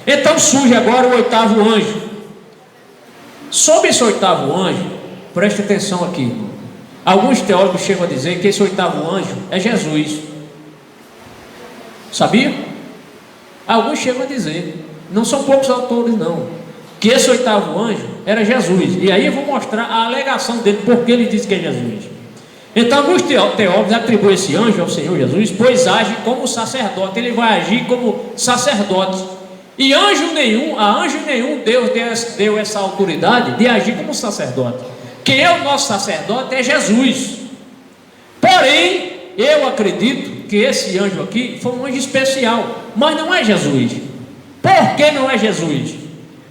Então surge agora o 8º anjo. Sobre esse 8º anjo, preste atenção aqui, irmão. Alguns teólogos chegam a dizer que esse 8º anjo é Jesus. Sabia? Alguns chegam a dizer, não são poucos autores não, que esse 8º anjo era Jesus. E aí eu vou mostrar a alegação dele, porque ele diz que é Jesus. Então alguns teólogos atribuem esse anjo ao Senhor Jesus, pois age como sacerdote. Ele vai agir como sacerdote. E a anjo nenhum Deus deu essa autoridade de agir como sacerdote. Quem é o nosso sacerdote é Jesus. Porém, eu acredito que esse anjo aqui foi um anjo especial, mas não é Jesus. Por que não é Jesus?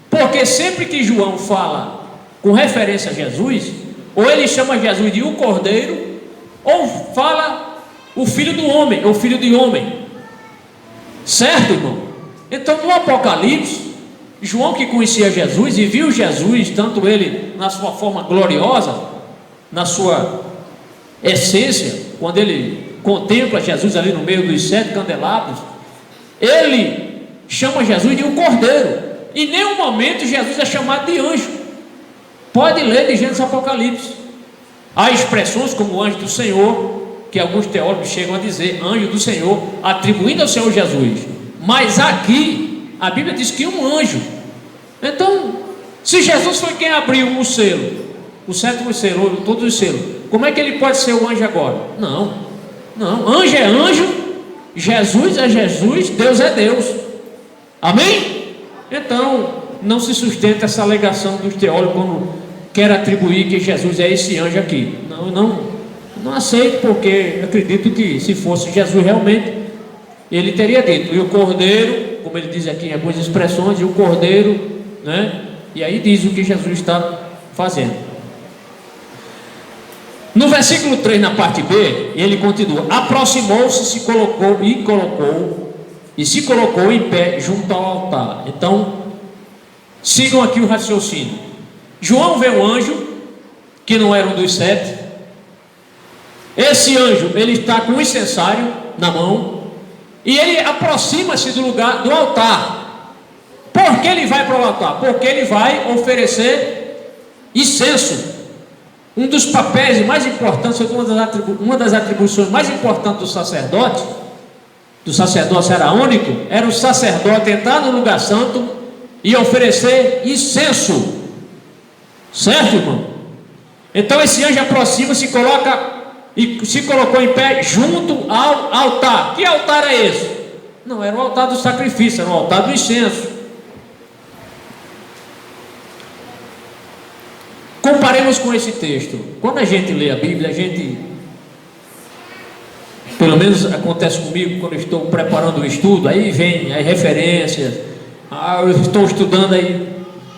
Porque sempre que João fala com referência a Jesus, ou ele chama Jesus de o Cordeiro, ou fala o Filho do Homem, ou Filho de Homem. Certo, irmão? Então no Apocalipse, João, que conhecia Jesus e viu Jesus, tanto ele na sua forma gloriosa, na sua essência, quando ele contempla Jesus ali no meio dos 7 candelabros, ele chama Jesus de um cordeiro. Em nenhum momento Jesus é chamado de anjo. Pode ler de Gênesis Apocalipse. Há expressões como anjo do Senhor, que alguns teólogos chegam a dizer anjo do Senhor, atribuindo ao Senhor Jesus. Mas aqui a Bíblia diz que um anjo. Então, se Jesus foi quem abriu o selo, o 7º selo, todos os selos, como é que ele pode ser o anjo agora? Não, anjo é anjo, Jesus é Jesus, Deus é Deus. Amém? Então, não se sustenta essa alegação dos teólogos quando quer atribuir que Jesus é esse anjo aqui. Não aceito, porque acredito que se fosse Jesus realmente, ele teria dito, e o cordeiro, como ele diz aqui em algumas expressões, e o cordeiro, né? E aí diz o que Jesus está fazendo. No versículo 3, na parte B, ele continua: aproximou-se, se colocou em pé junto ao altar. Então, sigam aqui o raciocínio. João vê um anjo, que não era um dos 7. Esse anjo, ele está com um incensário na mão, e ele aproxima-se do lugar do altar. Por que ele vai para o altar? Porque ele vai oferecer incenso. Um dos papéis mais importantes, uma das atribuições mais importantes do sacerdócio araônico, era o sacerdote entrar no lugar santo e oferecer incenso. Certo, irmão? Então esse anjo aproxima, se colocou em pé junto ao altar. Que altar é esse? Não era o altar do sacrifício, era o altar do incenso. Comparemos com esse texto. Quando a gente lê a Bíblia, pelo menos acontece comigo quando eu estou preparando o estudo, aí vem as referências, eu estou estudando, aí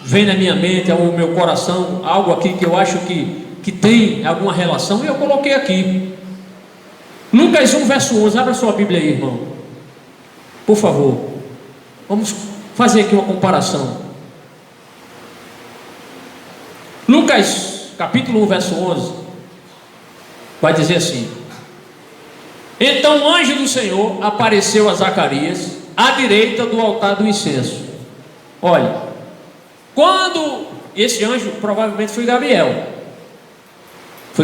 vem na minha mente, ao meu coração, algo aqui que eu acho que tem alguma relação, e eu coloquei aqui. Lucas 1, verso 11, abra sua Bíblia aí, irmão, por favor. Vamos fazer aqui uma comparação. Lucas capítulo 1, verso 11, vai dizer assim: então o anjo do Senhor apareceu a Zacarias à direita do altar do incenso. Olha, quando esse anjo provavelmente foi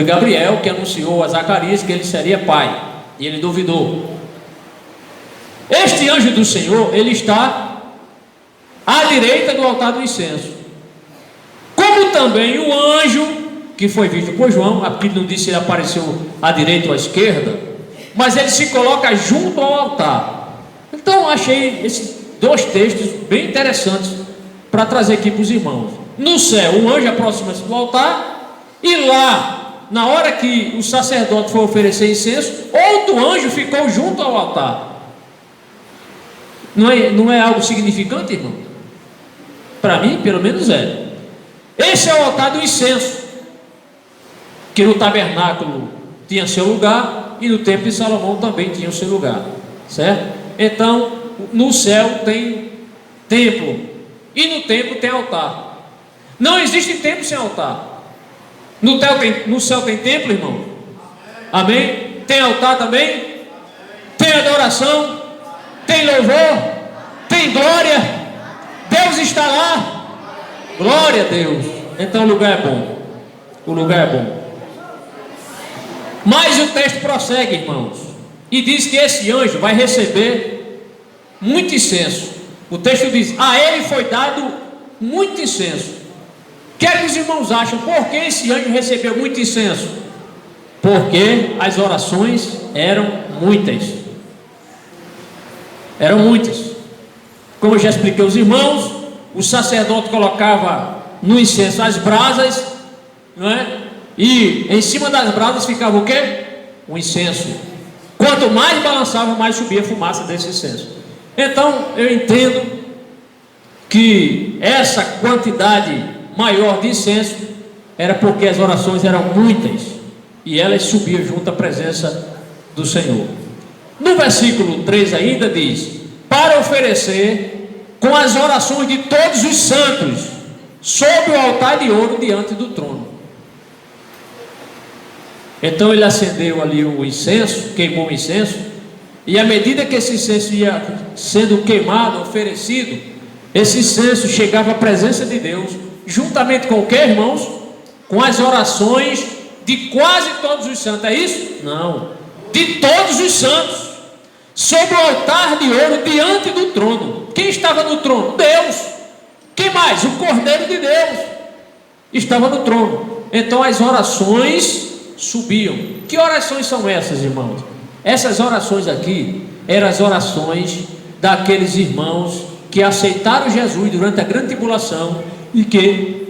Gabriel que anunciou a Zacarias que ele seria pai, e ele duvidou. Este anjo do Senhor, ele está à direita do altar do incenso, como também o anjo que foi visto por João. Aqui não disse se ele apareceu à direita ou à esquerda, mas ele se coloca junto ao altar. Então achei esses dois textos bem interessantes para trazer aqui para os irmãos. No céu, um anjo aproxima-se do altar, e lá, na hora que o sacerdote foi oferecer incenso, outro anjo ficou junto ao altar. Não é algo significante, irmão? Para mim, pelo menos é. Esse é o altar do incenso, que no tabernáculo tinha seu lugar, e no templo de Salomão também tinha o seu lugar, certo? Então, no céu tem templo, e no templo tem altar. Não existe templo sem altar. No céu tem templo, irmão? Amém? Tem altar também? Tem adoração? Tem louvor? Tem glória? Deus está lá? Glória a Deus. Então o lugar é bom. O lugar é bom. Mas o texto prossegue, irmãos, e diz que esse anjo vai receber muito incenso. O texto diz: a ele foi dado muito incenso. O que é que os irmãos acham? Por que esse anjo recebeu muito incenso? Porque as orações eram muitas. Eram muitas. Como eu já expliquei aos irmãos, o sacerdote colocava no incenso as brasas, não é? E em cima das brasas ficava o quê? O incenso. Quanto mais balançava, mais subia a fumaça desse incenso. Então eu entendo que essa quantidade maior de incenso era porque as orações eram muitas e elas subiam junto à presença do Senhor. No versículo 3 ainda diz: para oferecer com as orações de todos os santos sobre o altar de ouro diante do trono. Então ele acendeu ali o incenso, queimou o incenso, e à medida que esse incenso ia sendo queimado, oferecido, esse incenso chegava à presença de Deus, juntamente com o que, irmãos? Com as orações de quase todos os santos. É isso? Não, de todos os santos, sobre o altar de ouro diante do trono. Quem estava no trono? Deus. Quem mais? O Cordeiro de Deus estava no trono. Então as orações subiam. Que orações são essas, irmãos? Essas orações aqui eram as orações daqueles irmãos que aceitaram Jesus durante a grande tribulação e que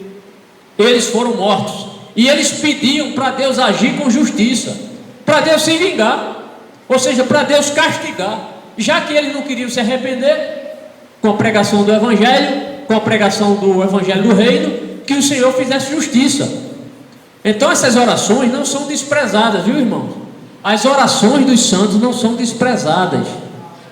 eles foram mortos, e eles pediam para Deus agir com justiça, para Deus se vingar, ou seja, para Deus castigar, já que eles não queriam se arrepender. Com a pregação do Evangelho, com a pregação do Evangelho do Reino, que o Senhor fizesse justiça. Então essas orações não são desprezadas, viu, irmãos? As orações dos santos não são desprezadas.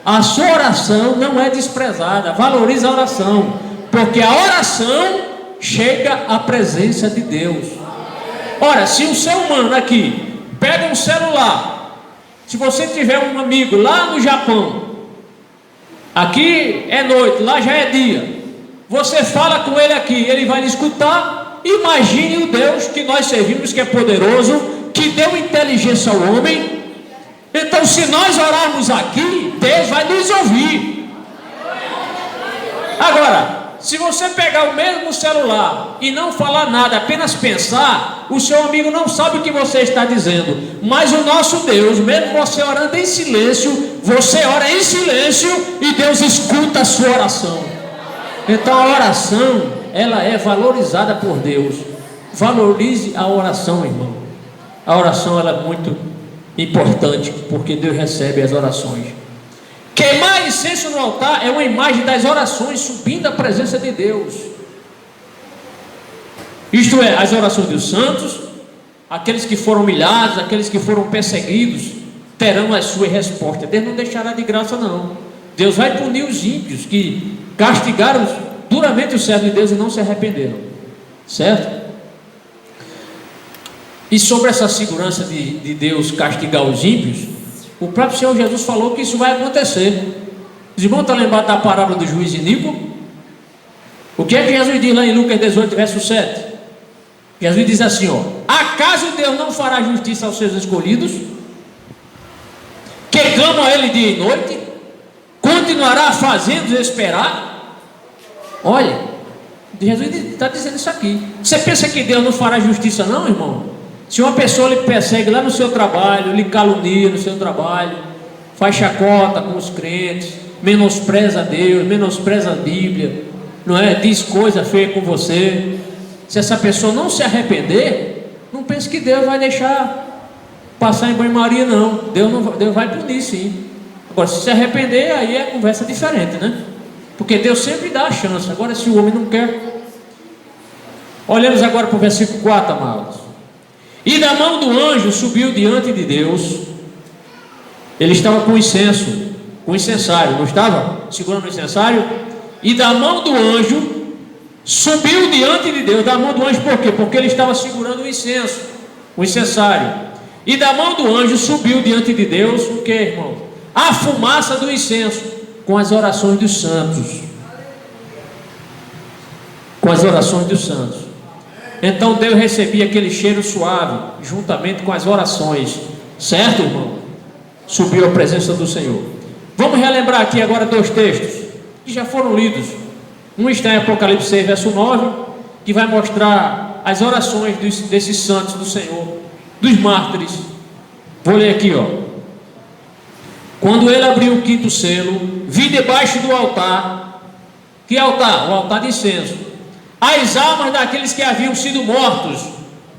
A sua oração não é desprezada. Valorize a oração, porque a oração chega à presença de Deus. Ora, se um ser humano aqui pega um celular, se você tiver um amigo lá no Japão, aqui é noite, lá já é dia, você fala com ele aqui, ele vai lhe escutar. Imagine o Deus que nós servimos, que é poderoso, que deu inteligência ao homem. Então, se nós orarmos aqui, Deus vai nos ouvir. Agora, se você pegar o mesmo celular e não falar nada, apenas pensar, o seu amigo não sabe o que você está dizendo. Mas o nosso Deus, mesmo você orando em silêncio, você ora em silêncio e Deus escuta a sua oração. Então a oração, ela é valorizada por Deus. Valorize a oração, irmão. A oração, ela é muito importante, porque Deus recebe as orações. Queimar incenso no altar é uma imagem das orações subindo à presença de Deus. Isto é, as orações dos santos, aqueles que foram humilhados, aqueles que foram perseguidos, terão as suas respostas. Deus não deixará de graça, não. Deus vai punir os ímpios que castigaram duramente o servo de Deus e não se arrependeram. Certo? E sobre essa segurança de Deus castigar os ímpios, o próprio Senhor Jesus falou que isso vai acontecer. Os irmãos estão lembrados da parábola do juiz Iníquo? O que é que Jesus diz lá em Lucas 18, verso 7? Jesus diz assim, ó: acaso Deus não fará justiça aos seus escolhidos, que clamam a Ele dia e noite? Continuará fazendo-os esperar? Olha, Jesus está dizendo isso aqui. Você pensa que Deus não fará justiça, não, irmão? Se uma pessoa lhe persegue lá no seu trabalho, lhe calunia no seu trabalho, faz chacota com os crentes, menospreza Deus, menospreza a Bíblia, não é? Diz coisa feia com você. Se essa pessoa não se arrepender, não pense que Deus vai deixar passar em banho-maria, não. Deus vai punir, sim. Agora, se arrepender, aí é conversa diferente, né? Porque Deus sempre dá a chance. Agora, se o homem não quer. Olhamos agora para o versículo 4, amados. E da mão do anjo subiu diante de Deus. Ele estava com incenso, com incensário, não estava? Segurando o incensário. E da mão do anjo subiu diante de Deus. Da mão do anjo por quê? Porque ele estava segurando o incenso, o incensário. E da mão do anjo subiu diante de Deus o que, irmão? A fumaça do incenso, com as orações dos santos. Com as orações dos santos. Então Deus recebia aquele cheiro suave, juntamente com as orações. Certo, irmão? Subiu à presença do Senhor. Vamos relembrar aqui agora dois textos que já foram lidos. Um está em Apocalipse 6, verso 9, que vai mostrar as orações desses santos do Senhor, dos mártires. Vou ler aqui, ó. Quando ele abriu o quinto selo, vi debaixo do altar. Que altar? O altar de incenso. As almas daqueles que haviam sido mortos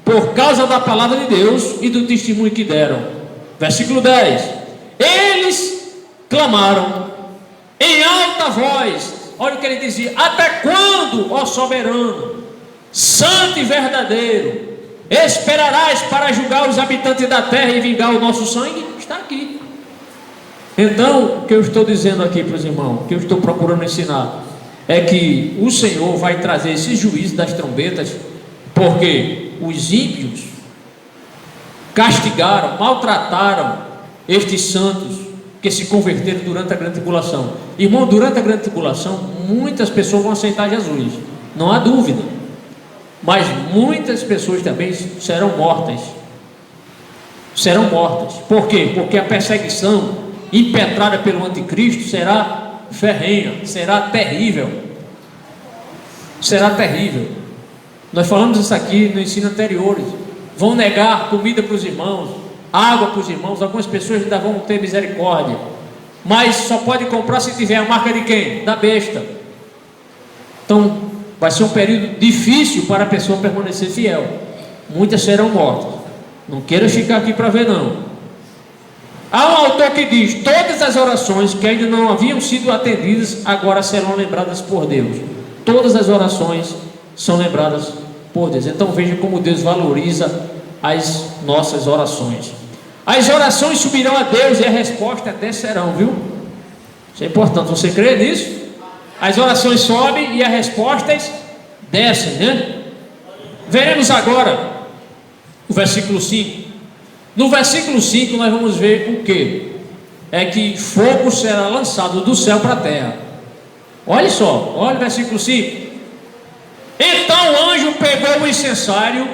por causa da palavra de Deus e do testemunho que deram. Versículo 10. Eles clamaram em alta voz. Olha o que ele dizia: até quando, ó soberano, santo e verdadeiro, esperarás para julgar os habitantes da terra e vingar o nosso sangue? Está aqui. Então, o que eu estou dizendo aqui para os irmãos, o que eu estou procurando ensinar, é que o Senhor vai trazer esse juízo das trombetas, porque os ímpios castigaram, maltrataram estes santos que se converteram durante a grande tribulação. Irmão, durante a grande tribulação, muitas pessoas vão aceitar Jesus, não há dúvida, mas muitas pessoas também serão mortas. Serão mortas. Por quê? Porque a perseguição impetrada pelo anticristo será ferrenha, será terrível. Será terrível. Nós falamos isso aqui no ensino anteriores. Vão negar comida para os irmãos, água para os irmãos. Algumas pessoas ainda vão ter misericórdia, mas só pode comprar se tiver a marca de quem? Da besta. Então vai ser um período difícil para a pessoa permanecer fiel. Muitas serão mortas. Não queira ficar aqui para ver, não. Há um autor que diz: todas as orações que ainda não haviam sido atendidas agora serão lembradas por Deus. Todas as orações são lembradas por Deus. Então veja como Deus valoriza as nossas orações. As orações subirão a Deus e a resposta descerão, viu? Isso é importante, você crê nisso? As orações sobem e as respostas descem, né? Veremos agora o versículo 5. No versículo 5 nós vamos ver o que? É que fogo será lançado do céu para a terra. Olha só, olha o versículo 5. Então o anjo pegou o incensário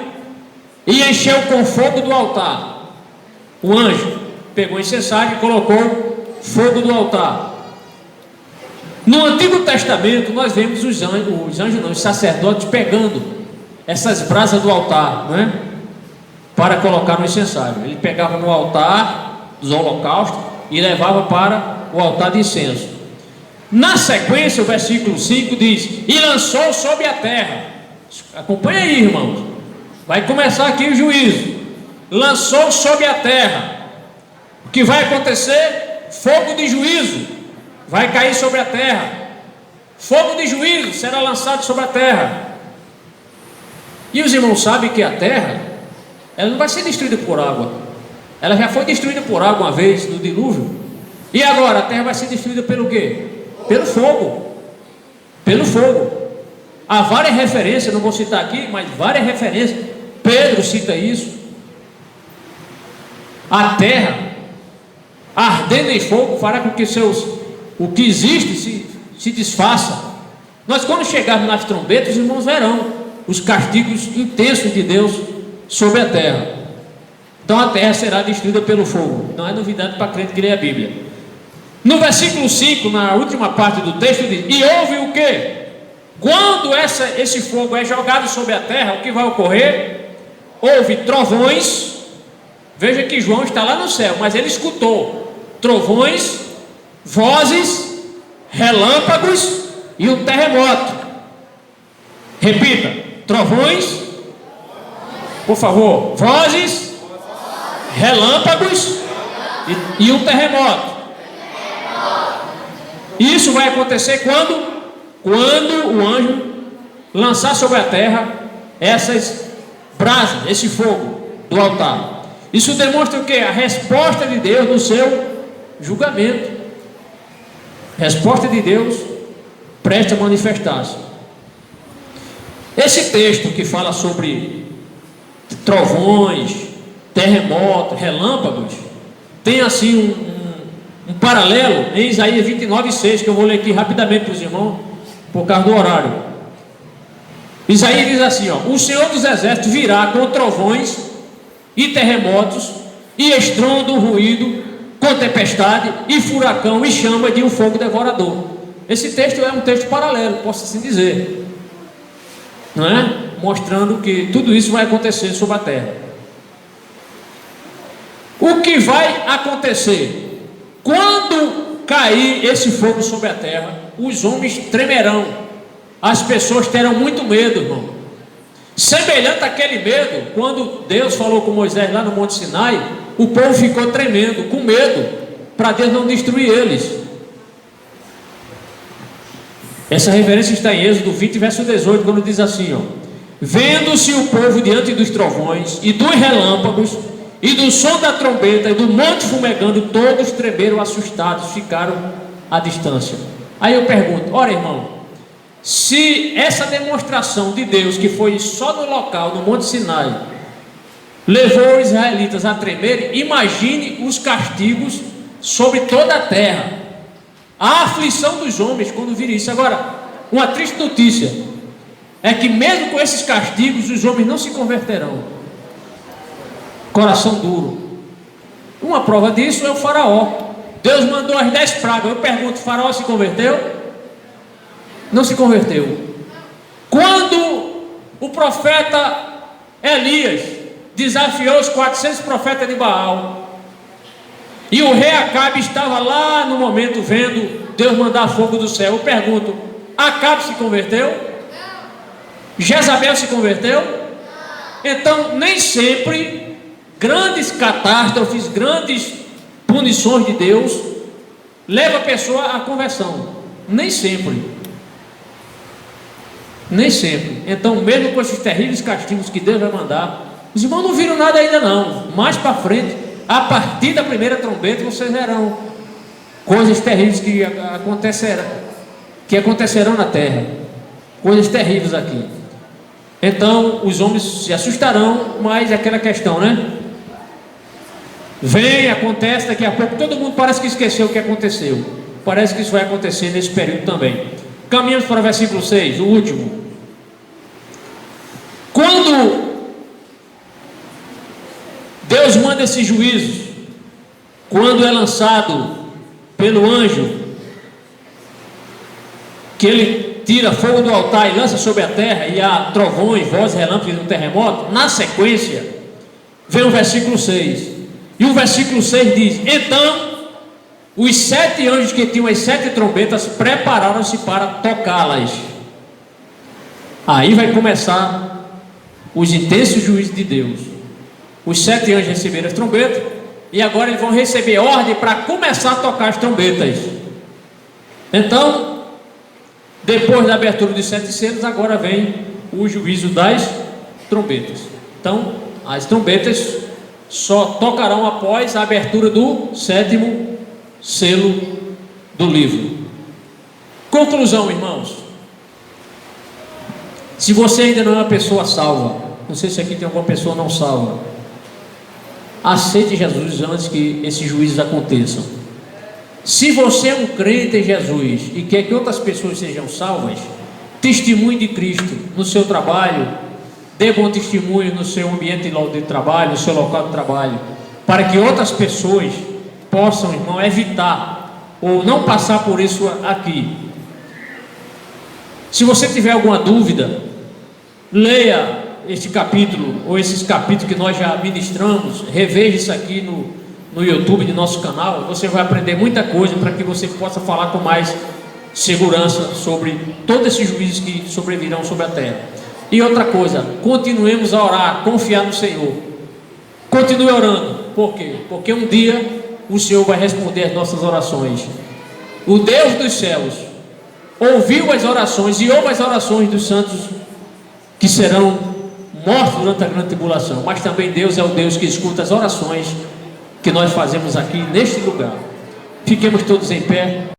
e encheu com fogo do altar. O anjo pegou o incensário e colocou fogo do altar. No Antigo Testamento nós vemos os sacerdotes pegando essas brasas do altar, não é? Para colocar no incensário. Ele pegava no altar dos holocaustos e levava para o altar de incenso. Na sequência, o versículo 5 diz: e lançou sobre a terra. Acompanha aí, irmãos. Vai começar aqui o juízo. Lançou sobre a terra. O que vai acontecer? Fogo de juízo vai cair sobre a terra. Fogo de juízo será lançado sobre a terra. E os irmãos sabem que a terra, ela não vai ser destruída por água. Ela já foi destruída por água uma vez no dilúvio. E agora a terra vai ser destruída pelo quê? Pelo fogo. Pelo fogo. Há várias referências, não vou citar aqui, mas várias referências. Pedro cita isso. A terra ardendo em fogo fará com que o que existe se desfaça. Nós, quando chegarmos nas trombetas, os irmãos verão os castigos intensos de Deus sobre a terra. Então a terra será destruída pelo fogo. Não é novidade para crente que lê a Bíblia. No versículo 5, na última parte do texto, diz: e houve o quê? Quando esse fogo é jogado sobre a terra, o que vai ocorrer? Houve trovões. Veja que João está lá no céu, mas ele escutou trovões, vozes, relâmpagos e um terremoto. Repita: trovões, por favor, vozes, relâmpagos e um terremoto. Isso vai acontecer quando o anjo lançar sobre a terra essas brasas, esse fogo do altar. Isso demonstra o que? A resposta de Deus no seu julgamento. Resposta de Deus presta a manifestar-se. Esse texto que fala sobre trovões, terremotos, relâmpagos, tem assim um paralelo em Isaías 29:6, que eu vou ler aqui rapidamente para os irmãos, por causa do horário. Isaías diz assim: o Senhor dos Exércitos virá com trovões e terremotos, e estrondo, ruído, com tempestade, e furacão, e chama de um fogo devorador. Esse texto é um texto paralelo, posso assim dizer, não é? Mostrando que tudo isso vai acontecer sobre a terra. O que vai acontecer? Quando cair esse fogo sobre a terra, os homens tremerão, as pessoas terão muito medo, irmão. Semelhante àquele medo, quando Deus falou com Moisés lá no Monte Sinai, o povo ficou tremendo, com medo, para Deus não destruir eles. Essa referência está em Êxodo 20, verso 18, quando diz assim: vendo-se o povo diante dos trovões e dos relâmpagos e do som da trombeta e do monte fumegando, todos tremeram assustados, ficaram à distância. Aí eu pergunto: ora, irmão, se essa demonstração de Deus, que foi só no local, no Monte Sinai, levou os israelitas a tremerem, imagine os castigos sobre toda a terra, a aflição dos homens quando virem isso. Agora, uma triste notícia é que mesmo com esses castigos, os homens não se converterão. Coração duro. Uma prova disso é o faraó. Deus mandou as 10 pragas. Eu pergunto: o faraó se converteu? Não se converteu. Quando o profeta Elias desafiou os 400 profetas de Baal, e o rei Acabe estava lá no momento vendo Deus mandar fogo do céu, eu pergunto: Acabe se converteu? Jezabel se converteu? Então, nem sempre grandes catástrofes, grandes punições de Deus levam a pessoa à conversão. Nem sempre. Nem sempre. Então, mesmo com esses terríveis castigos que Deus vai mandar, os irmãos não viram nada ainda não. Mais para frente, a partir da primeira trombeta, vocês verão coisas terríveis que acontecerão na terra. Coisas terríveis aqui. Então, os homens se assustarão, mas é aquela questão, né? Vem, acontece, daqui a pouco todo mundo parece que esqueceu o que aconteceu. Parece que isso vai acontecer nesse período também. Caminhamos para o versículo 6, o último. Quando Deus manda esses juízos, quando é lançado pelo anjo, que ele tira fogo do altar e lança sobre a terra, e há trovões, vozes, relâmpagos e um terremoto, na sequência, vem o versículo 6. E o versículo 6 diz: então, os 7 anjos que tinham as 7 trombetas prepararam-se para tocá-las. Aí vai começar os intensos juízos de Deus. Os 7 anjos receberam as trombetas, e agora eles vão receber ordem para começar a tocar as trombetas. Então, depois da abertura dos 7 selos, agora vem o juízo das trombetas. Então, as trombetas só tocarão após a abertura do 7º selo do livro. Conclusão, irmãos. Se você ainda não é uma pessoa salva, não sei se aqui tem alguma pessoa não salva, aceite Jesus antes que esses juízos aconteçam. Se você é um crente em Jesus e quer que outras pessoas sejam salvas, testemunhe de Cristo no seu trabalho, dê bom testemunho no seu ambiente de trabalho, no seu local de trabalho, para que outras pessoas possam, irmão, evitar ou não passar por isso aqui. Se você tiver alguma dúvida, leia este capítulo ou esses capítulos que nós já ministramos, reveja isso aqui no YouTube de nosso canal. Você vai aprender muita coisa para que você possa falar com mais segurança sobre todos esses juízos que sobrevirão sobre a terra. E outra coisa, continuemos a orar, confiar no Senhor. Continue orando. Por quê? Porque um dia o Senhor vai responder as nossas orações. O Deus dos céus ouviu as orações e ouve as orações dos santos que serão mortos durante a grande tribulação. Mas também Deus é o Deus que escuta as orações que nós fazemos aqui neste lugar. Fiquemos todos em pé.